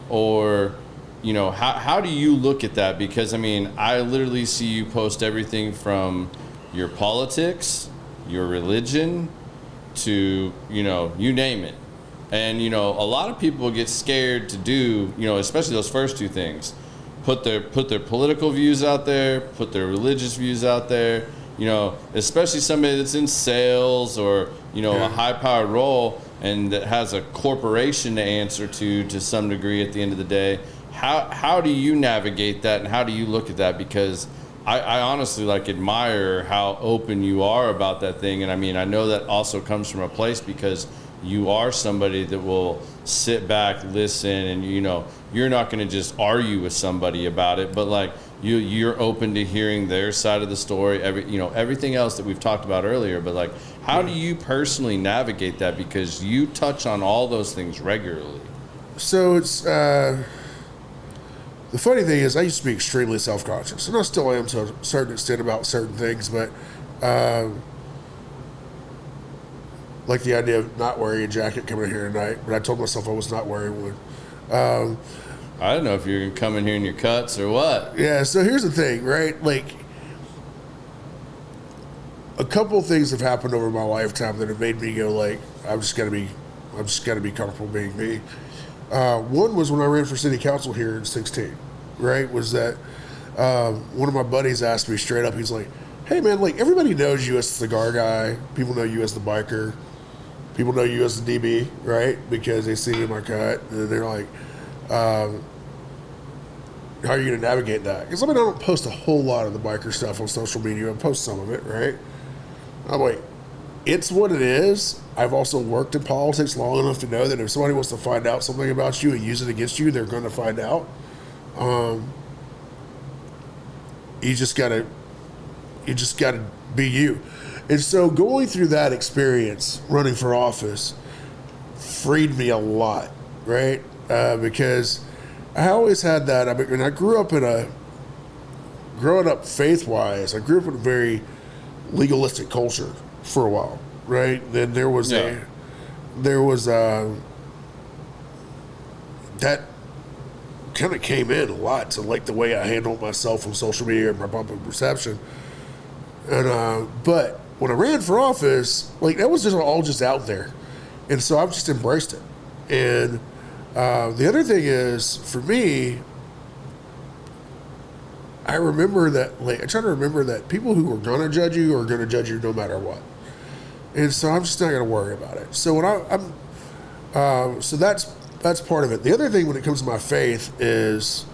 Or, how do you look at that? Because, I literally see you post everything from your politics, your religion, to, you name it. And, a lot of people get scared to do, especially those first two things. Put their political views out there, put their religious views out there, especially somebody that's in sales or, a high-powered role and that has a corporation to answer to some degree at the end of the day. How do you navigate that, and how do you look at that? Because I honestly admire how open you are about that thing. And I know that also comes from a place because you are somebody that will sit back, listen, and you're not going to just argue with somebody about it, but you're open to hearing their side of the story, everything else that we've talked about earlier. But how do you personally navigate that? Because you touch on all those things regularly. So it's the funny thing is I used to be extremely self-conscious, and I still am to a certain extent about certain things, but like the idea of not wearing a jacket coming in here tonight, but I told myself I was not wearing one. I don't know if you're going to come in here in your cuts or what. Yeah, so here's the thing, right? A couple of things have happened over my lifetime that have made me go I'm just gotta be comfortable being me. One was when I ran for city council here in 2016, right? Was that one of my buddies asked me straight up, he's like, hey man, everybody knows you as the cigar guy, people know you as the biker, People know you as the DB, right? Because they see me in my cut, and they're like, how are you going to navigate that? Because, I mean, I don't post a whole lot of the biker stuff on social media. I post some of it, right? I'm like, it's what it is. I've also worked in politics long enough to know that if somebody wants to find out something about you and use it against you, they're going to find out. You just gotta be you. And so going through that experience, running for office, freed me a lot, right? Because I always had that. I mean, when I grew up growing up faith-wise, I grew up in a very legalistic culture for a while, right? Then there was that kind of came in a lot to like the way I handled myself on social media and my public perception. And but when I ran for office, like that was just all just out there, and so I've just embraced it. And the other thing is, for me, I remember that, like, I try to remember that people who are going to judge you are going to judge you no matter what. And so I'm just not going to worry about it. So when so that's part of it. The other thing when it comes to my faith is,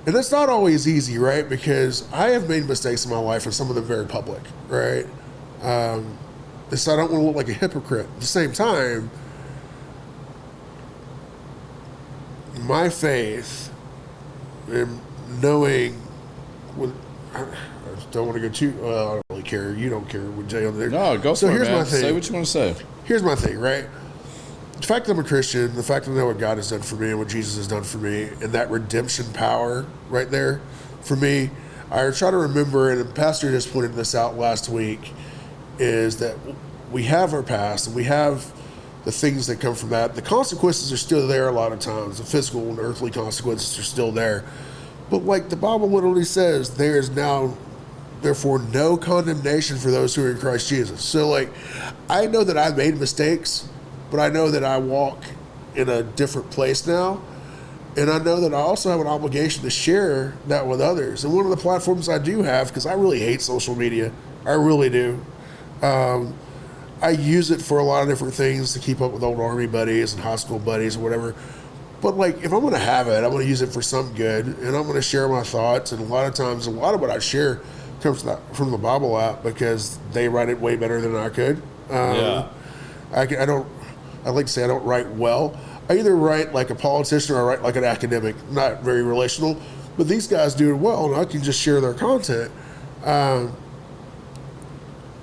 and that's not always easy, right? Because I have made mistakes in my life, and some of them very public, right? And so I don't want to look like a hypocrite. At the same time, my faith and knowing, I don't want to go too. I don't really care. You don't care. With Jay on there. No, go for it, man. My thing. Say what you want to say. Here's my thing, right? The fact that I'm a Christian, the fact that I know what God has done for me and what Jesus has done for me, and that redemption power right there for me, I try to remember, and the pastor just pointed this out last week, is that we have our past and we have the things that come from that. The consequences are still there a lot of times. The physical and earthly consequences are still there. But like the Bible literally says, there is now, therefore, no condemnation for those who are in Christ Jesus. So like, I know that I've made mistakes, but I know that I walk in a different place now. And I know that I also have an obligation to share that with others. And one of the platforms I do have, because I really hate social media, I really do. I use it for a lot of different things to keep up with old Army buddies and high school buddies or whatever. But like, if I'm going to have it, I'm going to use it for some good, and I'm going to share my thoughts. And a lot of times, a lot of what I share comes from the Bible app, because they write it way better than I could. I like to say I don't write well. I either write like a politician or I write like an academic, not very relational. But these guys do it well, and I can just share their content. I'm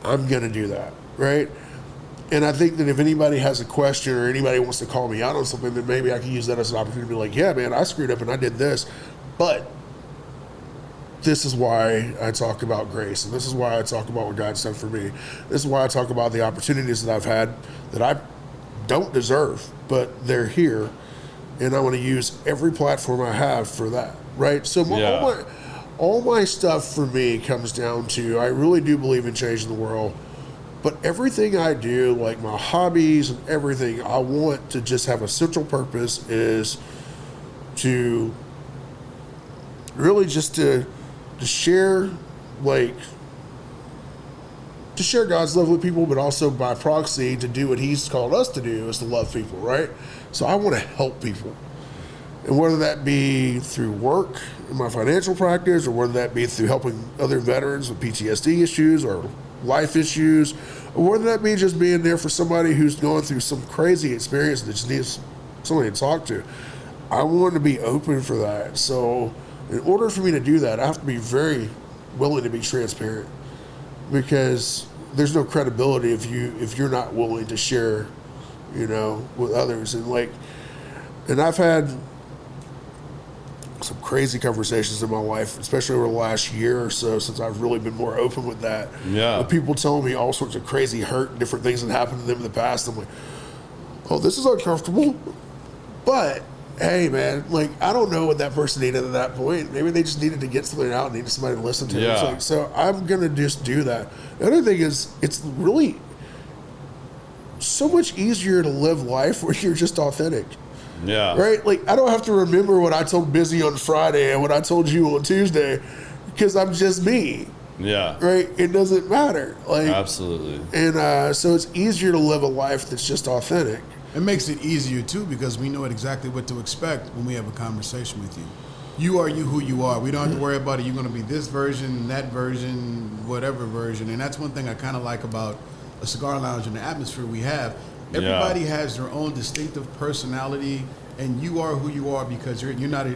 going to do that, right? And I think that if anybody has a question or anybody wants to call me out on something, then maybe I can use that as an opportunity to be like, yeah, man, I screwed up and I did this. But this is why I talk about grace, and this is why I talk about what God's done for me. This is why I talk about the opportunities that I've had that I don't deserve, but they're here, and I want to use every platform I have for that, right? So all my stuff for me comes down to, I really do believe in changing the world, but everything I do, like my hobbies and everything, I want to just have a central purpose, is to really just to share, like, to share God's love with people, but also by proxy to do what He's called us to do, is to love people, right? So I want to help people. And whether that be through work in my financial practice, or whether that be through helping other veterans with PTSD issues or life issues, or whether that be just being there for somebody who's going through some crazy experience that just needs somebody to talk to, I want to be open for that. So in order for me to do that, I have to be very willing to be transparent, because there's no credibility if you're not willing to share, with others. And I've had some crazy conversations in my life, especially over the last year or so, since I've really been more open with that. Yeah. With people telling me all sorts of crazy hurt and different things that happened to them in the past. I'm like, oh, this is uncomfortable. But hey, man, like, I don't know what that person needed at that point. Maybe they just needed to get something out and needed somebody to listen to. Yeah. So I'm going to just do that. The other thing is, it's really so much easier to live life where you're just authentic. Yeah. Right? Like, I don't have to remember what I told Busy on Friday and what I told you on Tuesday, because I'm just me. Yeah. right? It doesn't matter. Like, Absolutely. and so it's easier to live a life that's just authentic. It makes it easier too because we know exactly what to expect when we have a conversation with you. You are you who you are. We don't have to worry about it. You're going to be this version, that version, whatever version. And that's one thing I kind of like about a cigar lounge and the atmosphere we have. Everybody has their own distinctive personality, and you are who you are because you're not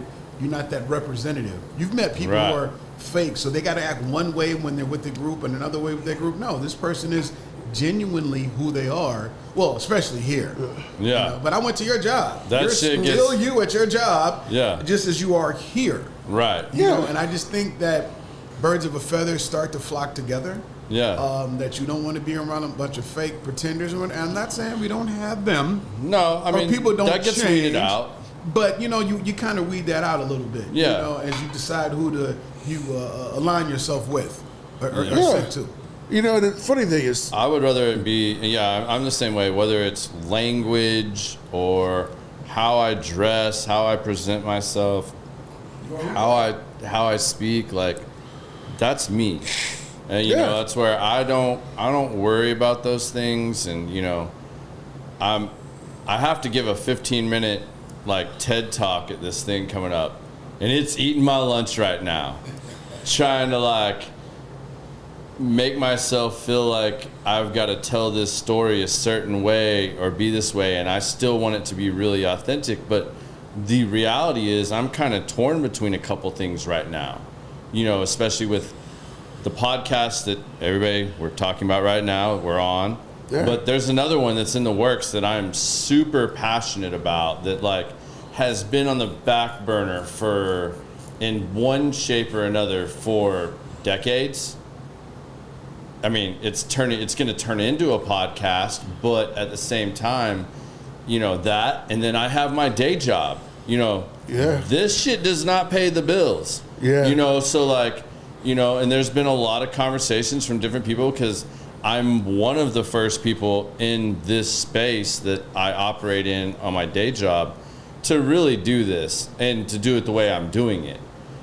that representative. You've met people who are fake, so they got to act one way when they're with the group and another way with their group. No, this person is genuinely who they are. Well, especially here. Yeah. You know, but I went to your job. That You're shit still you at your job. Yeah. Just as you are here. Right. You know, and I just think that birds of a feather start to flock together. Yeah. That you don't want to be around a bunch of fake pretenders. And I'm not saying we don't have them. No, I mean, people don't that gets change, weeded out. But, you know, you kind of weed that out a little bit. Yeah. You know, as you decide who to align yourself with or Yeah. stick to. You know, the funny thing is, I would rather it be, I'm the same way, whether it's language or how I dress, how I present myself, how I speak, like, that's me. And, you know, that's where I don't worry about those things. And, you know, I have to give a 15-minute, like, TED Talk at this thing coming up. And it's eating my lunch right now. Trying to, like, make myself feel like I've got to tell this story a certain way or be this way, and I still want it to be really authentic. But the reality is I'm kind of torn between a couple things right now, you know, especially with the podcast that we're talking about right now, we're on. Yeah. But there's another one that's in the works that I'm super passionate about that, like, has been on the back burner for, in one shape or another, for decades. I mean, it's going to turn into a podcast, but at the same time, you know, that, and then I have my day job, you know, this shit does not pay the bills, you know, so, like, you know, and there's been a lot of conversations from different people because I'm one of the first people in this space that I operate in on my day job to really do this and to do it the way I'm doing it.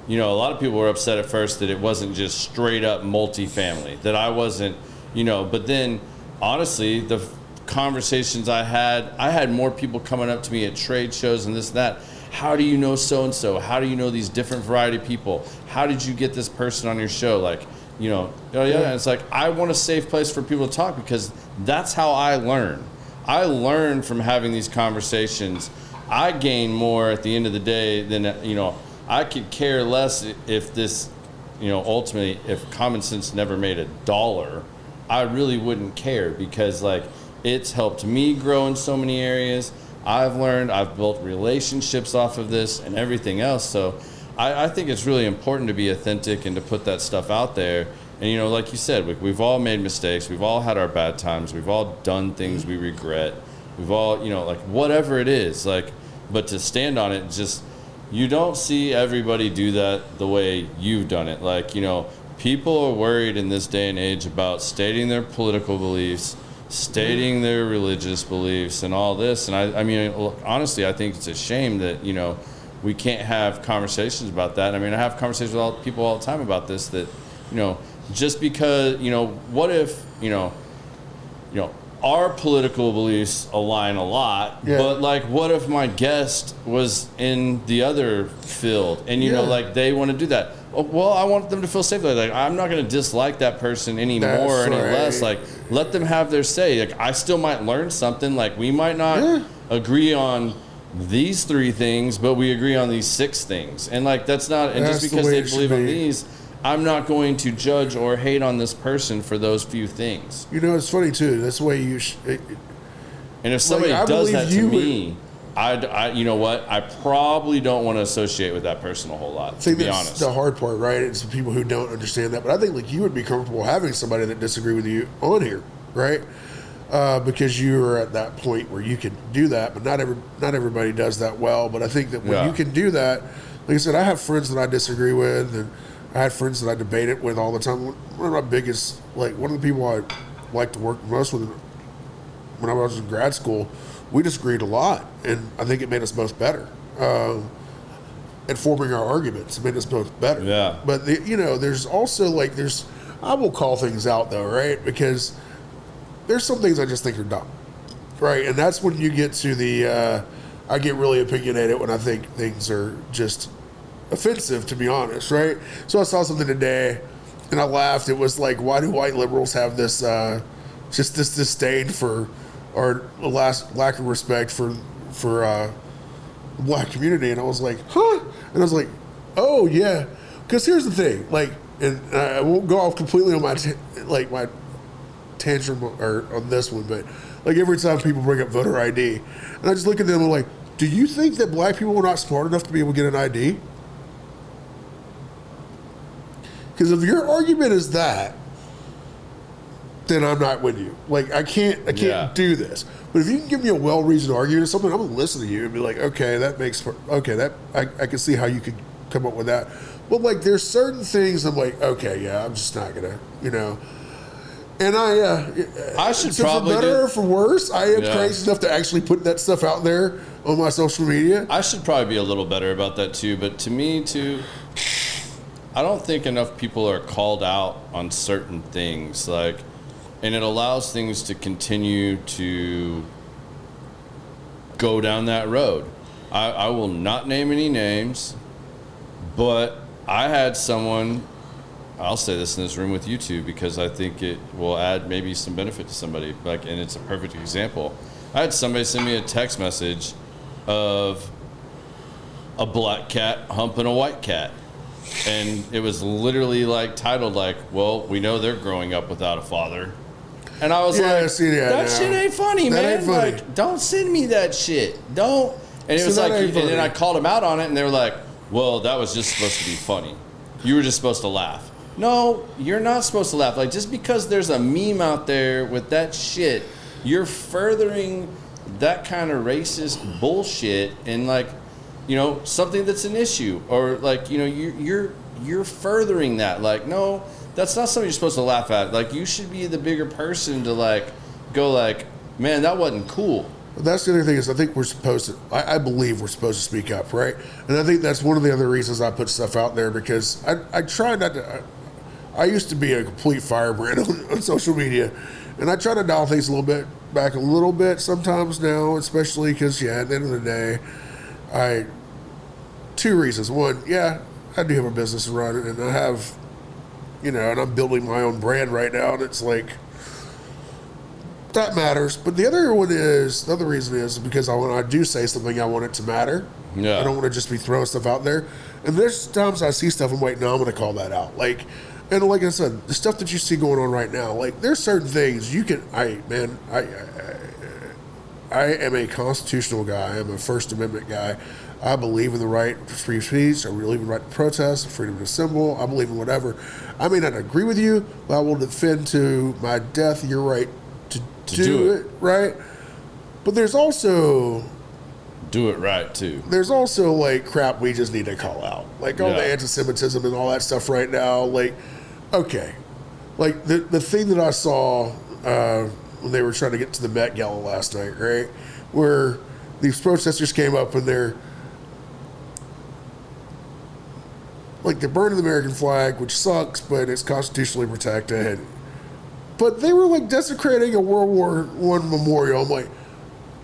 You know, a lot of people were upset at first that it wasn't just straight up multifamily, that I wasn't, you know, but then honestly, the conversations I had more people coming up to me at trade shows and this and that. How do you know so-and-so? How do you know these different variety of people? How did you get this person on your show? Like, you know, and it's like, I want a safe place for people to talk because that's how I learn. I learn from having these conversations. I gain more at the end of the day than, you know, I could care less if this, you know, ultimately, if common sense never made $1, I really wouldn't care because, like, it's helped me grow in so many areas. I've learned, I've built relationships off of this and everything else. So I think it's really important to be authentic and to put that stuff out there. And, you know, like you said, we've all made mistakes. We've all had our bad times. We've all done things we regret. We've all, you know, like, whatever it is, like, but to stand on it, just, you don't see everybody do that the way you've done it. Like, you know, people are worried in this day and age about stating their political beliefs, stating their religious beliefs and all this. And I mean, honestly, I think it's a shame that, you know, we can't have conversations about that. I mean, I have conversations with people all the time about this, that, you know, just because, you know, what if, you know, our political beliefs align a lot, but, like, what if my guest was in the other field and, you know, like, they want to do that? Well, I want them to feel safe. Like, I'm not going to dislike that person any more or any less. Like, let them have their say. Like, I still might learn something. Like, we might not agree on these 3 things, but we agree on these 6 things. And, like, that's not, and just because they believe in these, I'm not going to judge or hate on this person for those few things. You know, it's funny too. That's the way you. And if somebody does that to me, I you know what? I probably don't want to associate with that person a whole lot. To be honest, the hard part, right? It's the people who don't understand that. But I think, like, you would be comfortable having somebody that disagree with you on here, right? Because you are at that point where you can do that. But not everybody does that well. But I think that when you can do that, like I said, I have friends that I disagree with, and I had friends that I debated with all the time. One of my biggest, like, one of the people I liked to work most with when I was in grad school, we disagreed a lot, and I think it made us both better. And forming our arguments, it made us both better. Yeah. But, you know, there's also, like, there's I will call things out though, right? Because there's some things I just think are dumb, right? And that's when you get to the, I get really opinionated when I think things are just offensive, to be honest, right? So I saw something today and I laughed. It was like, why do white liberals have this, just this disdain for, or lack of respect for the black community? And I was like, huh? And I was like, oh yeah. Because here's the thing, like, and I won't go off completely on my my tantrum or on this one, but like every time people bring up voter ID, and I just look at them and I'm like, do you think that black people are not smart enough to be able to get an ID? Because if your argument is that, then I'm not with you. Like I can't do this. But if you can give me a well-reasoned argument or something, I'm gonna listen to you and be like, okay, that I can see how you could come up with that. But like, there's certain things I'm like, okay, yeah, I'm just not gonna, And I should probably, for better or for worse, I am crazy enough to actually put that stuff out there on my social media. I should probably be a little better about that too. But to me, too, I don't think enough people are called out on certain things, like, and it allows things to continue to go down that road. I will not name any names, but I had someone, I'll say this in this room with you two because I think it will add maybe some benefit to somebody, like, and it's a perfect example. I had somebody send me a text message of a black cat humping a white cat. And it was literally like titled like, well, we know they're growing up without a father. And I was that shit ain't funny, man. Ain't funny. Like, don't send me that shit. Don't. And it was like, and then I called them out on it and they were like, well, that was just supposed to be funny. You were just supposed to laugh. No, you're not supposed to laugh. Like, just because there's a meme out there with that shit, you're furthering that kind of racist bullshit and like, something that's an issue, or like, you're furthering that. Like, no, that's not something you're supposed to laugh at. Like, you should be the bigger person to like go like, man, that wasn't cool. That's the other thing is I think we're supposed to, I believe we're supposed to speak up, right? And I think that's one of the other reasons I put stuff out there, because I try not to, I used to be a complete firebrand on social media, and I try to dial things back a little bit sometimes now, especially because, at the end of the day, two reasons. One, I do have a business to run, and I have, and I'm building my own brand right now, and it's like, that matters. But the other reason is because when I do say something, I want it to matter. Yeah. I don't want to just be throwing stuff out there. And there's times I see stuff, I'm like, no, I'm going to call that out. Like, and like I said, the stuff that you see going on right now, like, there's certain things you can, I am a constitutional guy. I'm a First Amendment guy. I believe in the right for free speech. I believe in the right to protest, freedom to assemble. I believe in whatever. I may not agree with you, but I will defend to my death your right to do it, right? But there's also... do it right, too. There's also, like, crap we just need to call out. Like, all the anti-Semitism and all that stuff right now. Like, okay. Like, the thing that I saw when they were trying to get to the Met Gala last night, right? Where these protesters came up and they're burning the American flag, which sucks, but it's constitutionally protected. But they were, like, desecrating a World War I memorial. I'm like,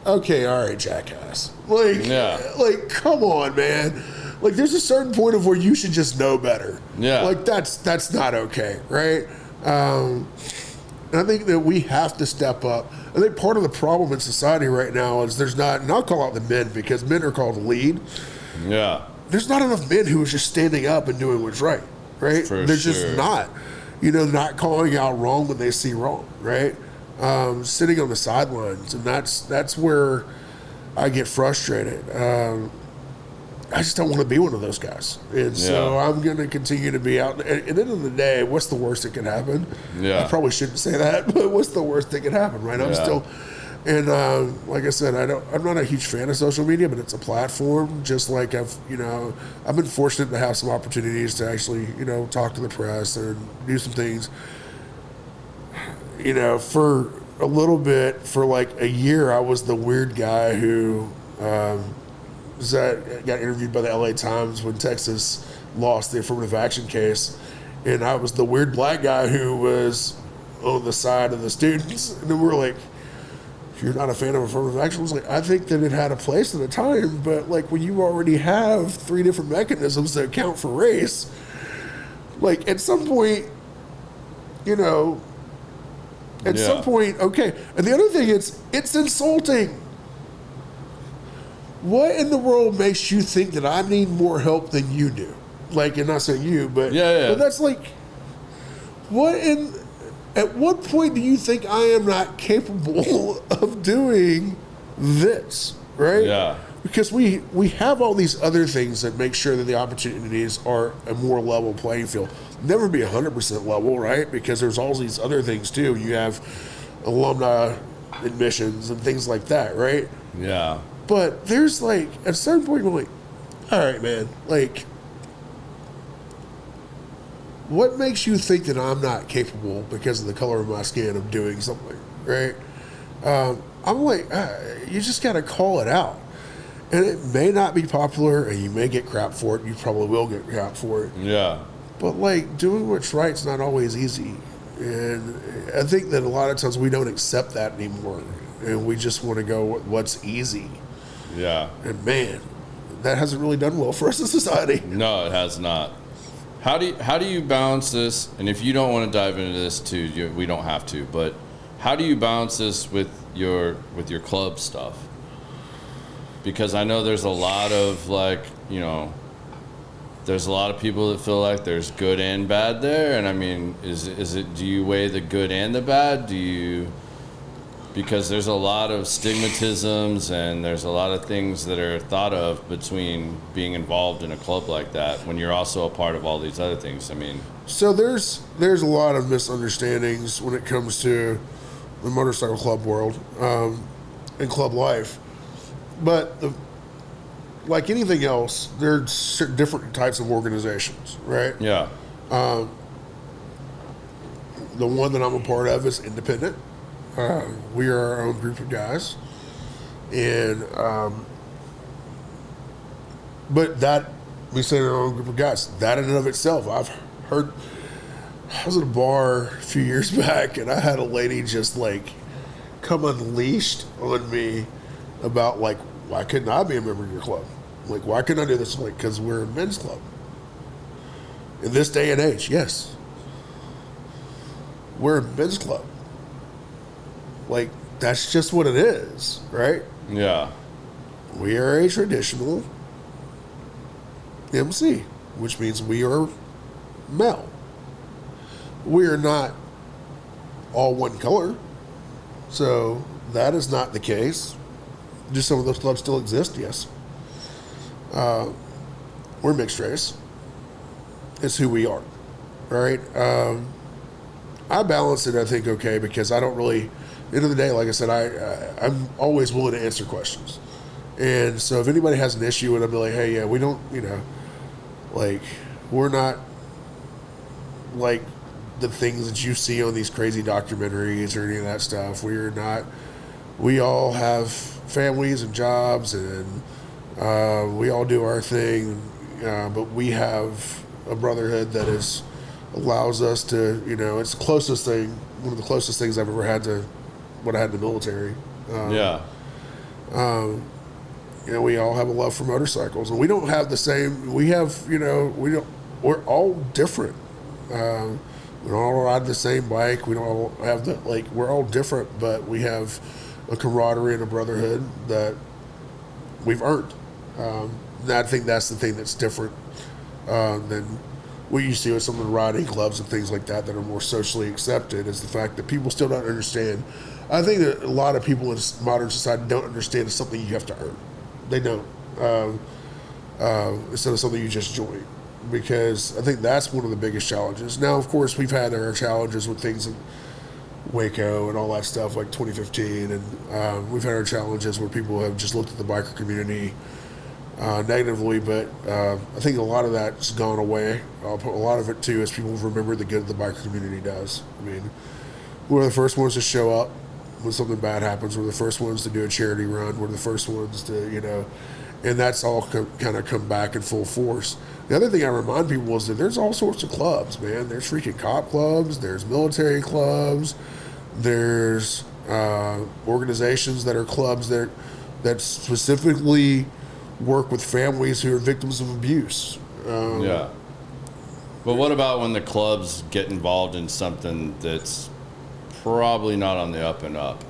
okay, all right, jackass. Like, come on, man. Like, there's a certain point of where you should just know better. Yeah. Like, that's not okay, right? And I think that we have to step up. I think part of the problem in society right now is there's not, and I'll call out the men because men are called to lead. Yeah. There's not enough men who are just standing up and doing what's right? There's just not. Not calling out wrong when they see wrong, right? Sitting on the sidelines, and that's where I get frustrated. I just don't want to be one of those guys, and so I'm going to continue to be out. At the end of the day, what's the worst that can happen? Yeah, I probably shouldn't say that, but what's the worst that can happen, right? I'm still, and like I said, I'm not a huge fan of social media, but it's a platform. Just like I've been fortunate to have some opportunities to actually, talk to the press and do some things. For a little bit, for like a year, I was the weird guy who got interviewed by the LA Times when Texas lost the affirmative action case. and I was the weird black guy who was on the side of the students. And then we're like, you're not a fan of affirmative action? I was like, I think that it had a place at a time, but like when you already have 3 different mechanisms that account for race, like at some point, you know, at some point, okay. And the other thing is, it's insulting. What in the world makes you think that I need more help than you do? Like, and not saying you, but but that's like, at what point do you think I am not capable of doing this, right? Yeah. Because we have all these other things that make sure that the opportunities are a more level playing field. Never be 100% level, right? Because there's all these other things too. You have alumni admissions and things like that, right? Yeah. But there's like, at a certain point, you're like, all right, man, like, what makes you think that I'm not capable because of the color of my skin of doing something, right? I'm like, you just got to call it out. And it may not be popular and you may get crap for it. You probably will get crap for it. Yeah. But like doing what's right is not always easy. And I think that a lot of times we don't accept that anymore. And we just want to go with what's easy. Yeah. And man, that hasn't really done well for us in society. No, it has not. How do you balance this? And if you don't want to dive into this too, we don't have to. But how do you balance this with your club stuff? Because I know there's a lot of like, you know, there's a lot of people that feel like there's good and bad there. And I mean, is it? Do you weigh the good and the bad? Do you? Because there's a lot of stigmatisms and there's a lot of things that are thought of between being involved in a club like that when you're also a part of all these other things. I mean, so there's a lot of misunderstandings when it comes to the motorcycle club world and club life, but like anything else, there's different types of organizations, right? Yeah. The one that I'm a part of is independent. We are our own group of guys, and but that we say our own group of guys. That in and of itself, I've heard. I was at a bar a few years back, and I had a lady just like come unleashed on me about like, why couldn't I be a member of your club? Like, why couldn't I do this? Like, because we're a men's club. In this day and age, yes, we're a men's club. Like, that's just what it is, right? Yeah. We are a traditional MC, which means we are male. We are not all one color, so that is not the case. Do some of those clubs still exist? Yes. We're mixed race. It's who we are, right? I balance it, I think, okay, because I don't really... End of the day, like I said, I'm always willing to answer questions. And so if anybody has an issue with it, I'll be like, hey, yeah, we don't, you know, like, we're not like the things that you see on these crazy documentaries or any of that stuff. We're not, we all have families and jobs and we all do our thing, but we have a brotherhood that allows us to, you know, it's the closest thing, one of the closest things I've ever had to what I had in the military. Yeah. You know, we all have a love for motorcycles, and we don't have the same. We have, you know, we're all different. We don't all ride the same bike. We don't all have the like. We're all different, but we have a camaraderie and a brotherhood that we've earned. And I think that's the thing that's different than what you see with some of the riding clubs and things like that are more socially accepted. Is the fact that people still don't understand. I think that a lot of people in modern society don't understand it's something you have to earn. They don't. Instead of something you just join. Because I think that's one of the biggest challenges. Now, of course, we've had our challenges with things in Waco and all that stuff, like 2015. And we've had our challenges where people have just looked at the biker community negatively. But I think a lot of that's gone away. A lot of it, too, is people remember the good the biker community does. I mean, we're the first ones to show up when something bad happens. We're the first ones to do a charity run. We're the first ones to, you know, and that's all kind of come back in full force. The other thing I remind people is that there's all sorts of clubs, man. There's freaking cop clubs, there's military clubs, there's organizations that are clubs that specifically work with families who are victims of abuse. Yeah. But what about when the clubs get involved in something that's probably not on the up and up?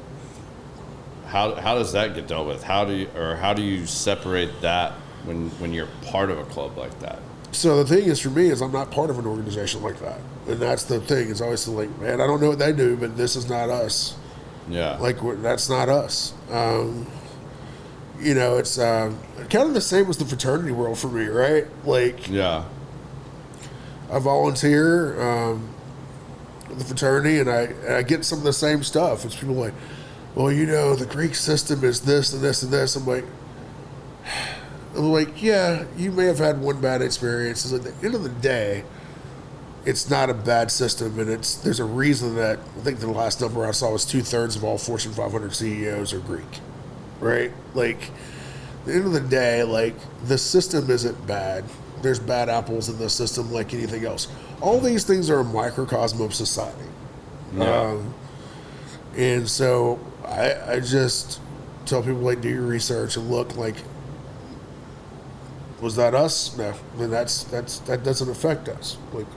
How does that get dealt with? How do you separate that when you're part of a club like that? So the thing is, for me, is I'm not part of an organization like that, and that's the thing. It's always like, man, I don't know what they do, but this is not us. Yeah. Like that's not us. It's kind of the same as the fraternity world for me, right? Like, yeah. I volunteer with the fraternity, and I get some of the same stuff. It's people like, well, the Greek system is this and this and this. I'm like, yeah, you may have had one bad experience. At the end of the day, it's not a bad system, and there's a reason that I think the last number I saw was 2/3 of all Fortune 500 CEOs are Greek, right? Like, at the end of the day, like, the system isn't bad. There's bad apples in the system like anything else. All these things are a microcosm of society. Yeah. And so I just tell people, like, do your research and look, like, was that us? No. Then that doesn't affect us. Like,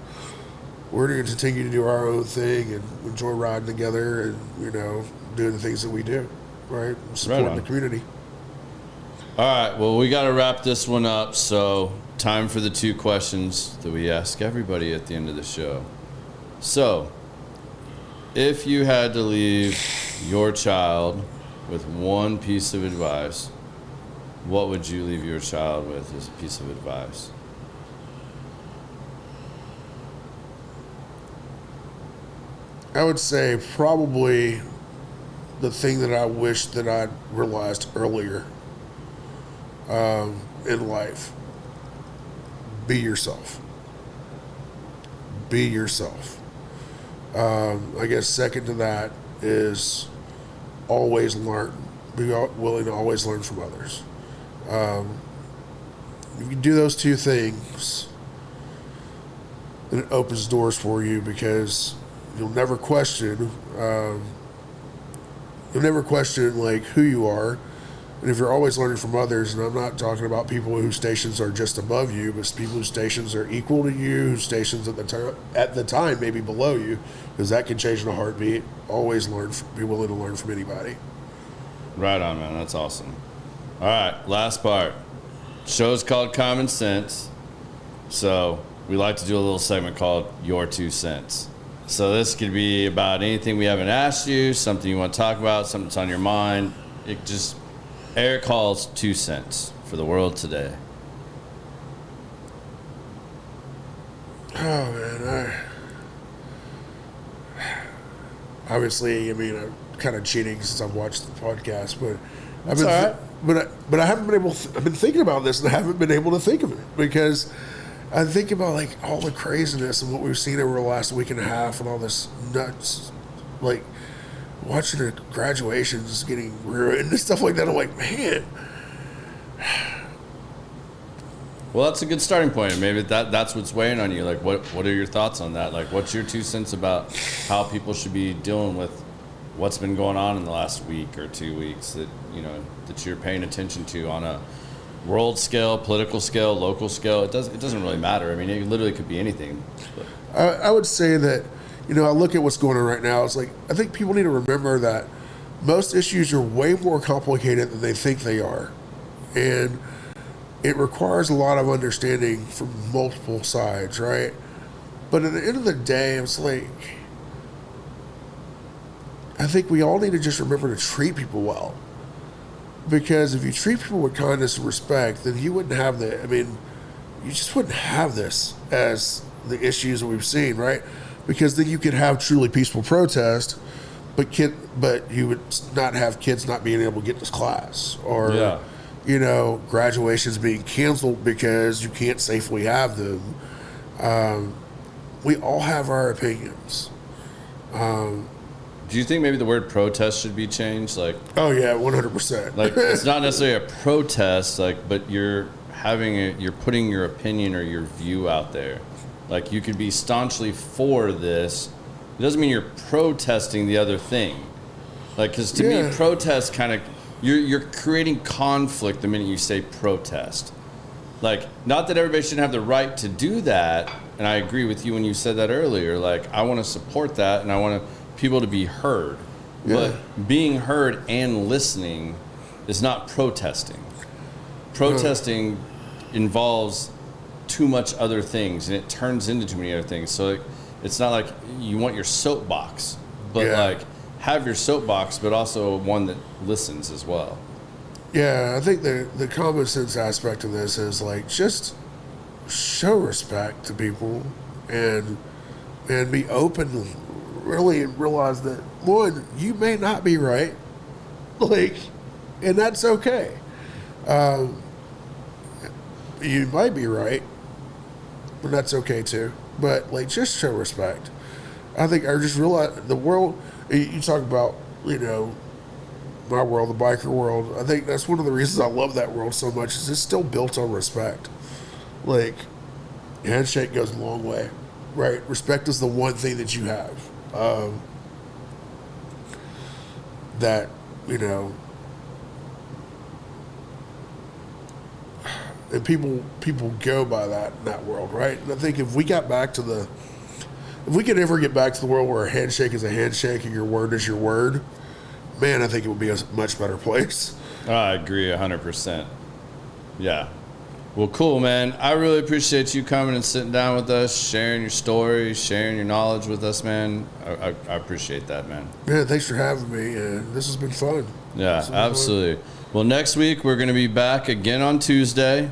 we're going to continue to do our own thing and enjoy riding together and, doing the things that we do, right? Supporting the community. All right, well, we got to wrap this one up, so time for the 2 questions that we ask everybody at the end of the show. So, if you had to leave your child with one piece of advice, what would you leave your child with as a piece of advice? I would say probably the thing that I wish that I'd realized earlier in life. Be yourself. Be yourself. I guess second to that is always learn. Be willing to always learn from others. If you do those 2 things, then it opens doors for you, because you'll never question like who you are. And if you're always learning from others, and I'm not talking about people whose stations are just above you, but people whose stations are equal to you, whose stations at the time maybe below you, because that can change in a heartbeat. Always learn. Be willing to learn from anybody. Right on, man. That's awesome. All right, last part. Show's called Common Sense, so we like to do a little segment called Your 2 Cents. So this could be about anything we haven't asked you, something you want to talk about, something that's on your mind. It just... Eric Hall's 2 cents for the world today. Oh, man. Obviously, I'm kind of cheating since I've watched the podcast, but I haven't been able. I've been thinking about this, and I haven't been able to think of it, because I think about, like, all the craziness and what we've seen over the last week and a half, and all this nuts, like, watching the graduations getting ruined and stuff like that. I'm like, man. Well, that's a good starting point. Maybe that's what's weighing on you. Like, what are your thoughts on that? Like, what's your 2 cents about how people should be dealing with what's been going on in the last week or 2 weeks that you're paying attention to on a world scale, political scale, local scale? It doesn't really matter. I mean, it literally could be anything. I would say that, I look at what's going on right now. It's like, I think people need to remember that most issues are way more complicated than they think they are. And it requires a lot of understanding from multiple sides, right? But at the end of the day, it's like, I think we all need to just remember to treat people well. Because if you treat people with kindness and respect, then you wouldn't have you just wouldn't have this as the issues that we've seen, right? Because then you could have truly peaceful protest, but you would not have kids not being able to get to class, or graduations being canceled because you can't safely have them. We all have our opinions, do you think maybe the word protest should be changed? Like, Oh yeah, 100%. like it's not necessarily a protest, like, but you're putting your opinion or your view out there. Like, you could be staunchly for this. It doesn't mean you're protesting the other thing. Like, because to me, protest kind of, you're creating conflict the minute you say protest. Like, not that everybody shouldn't have the right to do that, and I agree with you when you said that earlier. Like, I want to support that, and I want people to be heard. Yeah. But being heard and listening is not protesting. Protesting involves too much other things, and it turns into too many other things. So like, it's not like you want your soapbox, but like have your soapbox, but also one that listens as well. Yeah, I think the common sense aspect of this is like just show respect to people and be open, really, and realize that one, you may not be right, like, and that's okay. You might be right, and that's okay too. But like, just show respect. I think I just realize the world. You talk about, you know, my world, the biker world. I think that's one of the reasons I love that world so much. Is it's still built on respect. Like, handshake goes a long way, right? Respect is the one thing that you have. That, you know, and people go by that in that world, right? And I think if we could ever get back to the world where a handshake is a handshake and your word is your word, man, I think it would be a much better place. I agree 100%. Yeah. Well, cool, man. I really appreciate you coming and sitting down with us, sharing your story, sharing your knowledge with us, man. I appreciate that, man. Yeah, thanks for having me. This has been fun. Yeah, absolutely. Well, next week we're going to be back again on Tuesday.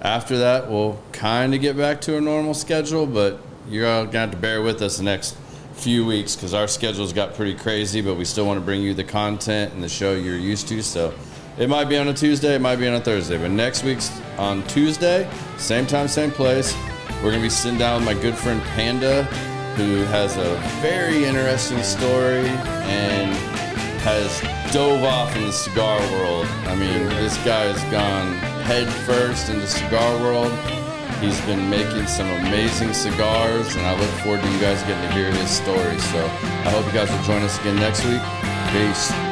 After that, we'll kind of get back to a normal schedule, but you're all going to have to bear with us the next few weeks because our schedules got pretty crazy, but we still want to bring you the content and the show you're used to. So it might be on a Tuesday, it might be on a Thursday, but next week's on Tuesday, same time, same place. We're going to be sitting down with my good friend Panda, who has a very interesting story and has dove off in the cigar world. I mean, this guy has gone head first in the cigar world. He's been making some amazing cigars, and I look forward to you guys getting to hear his story. So I hope you guys will join us again next week. Peace.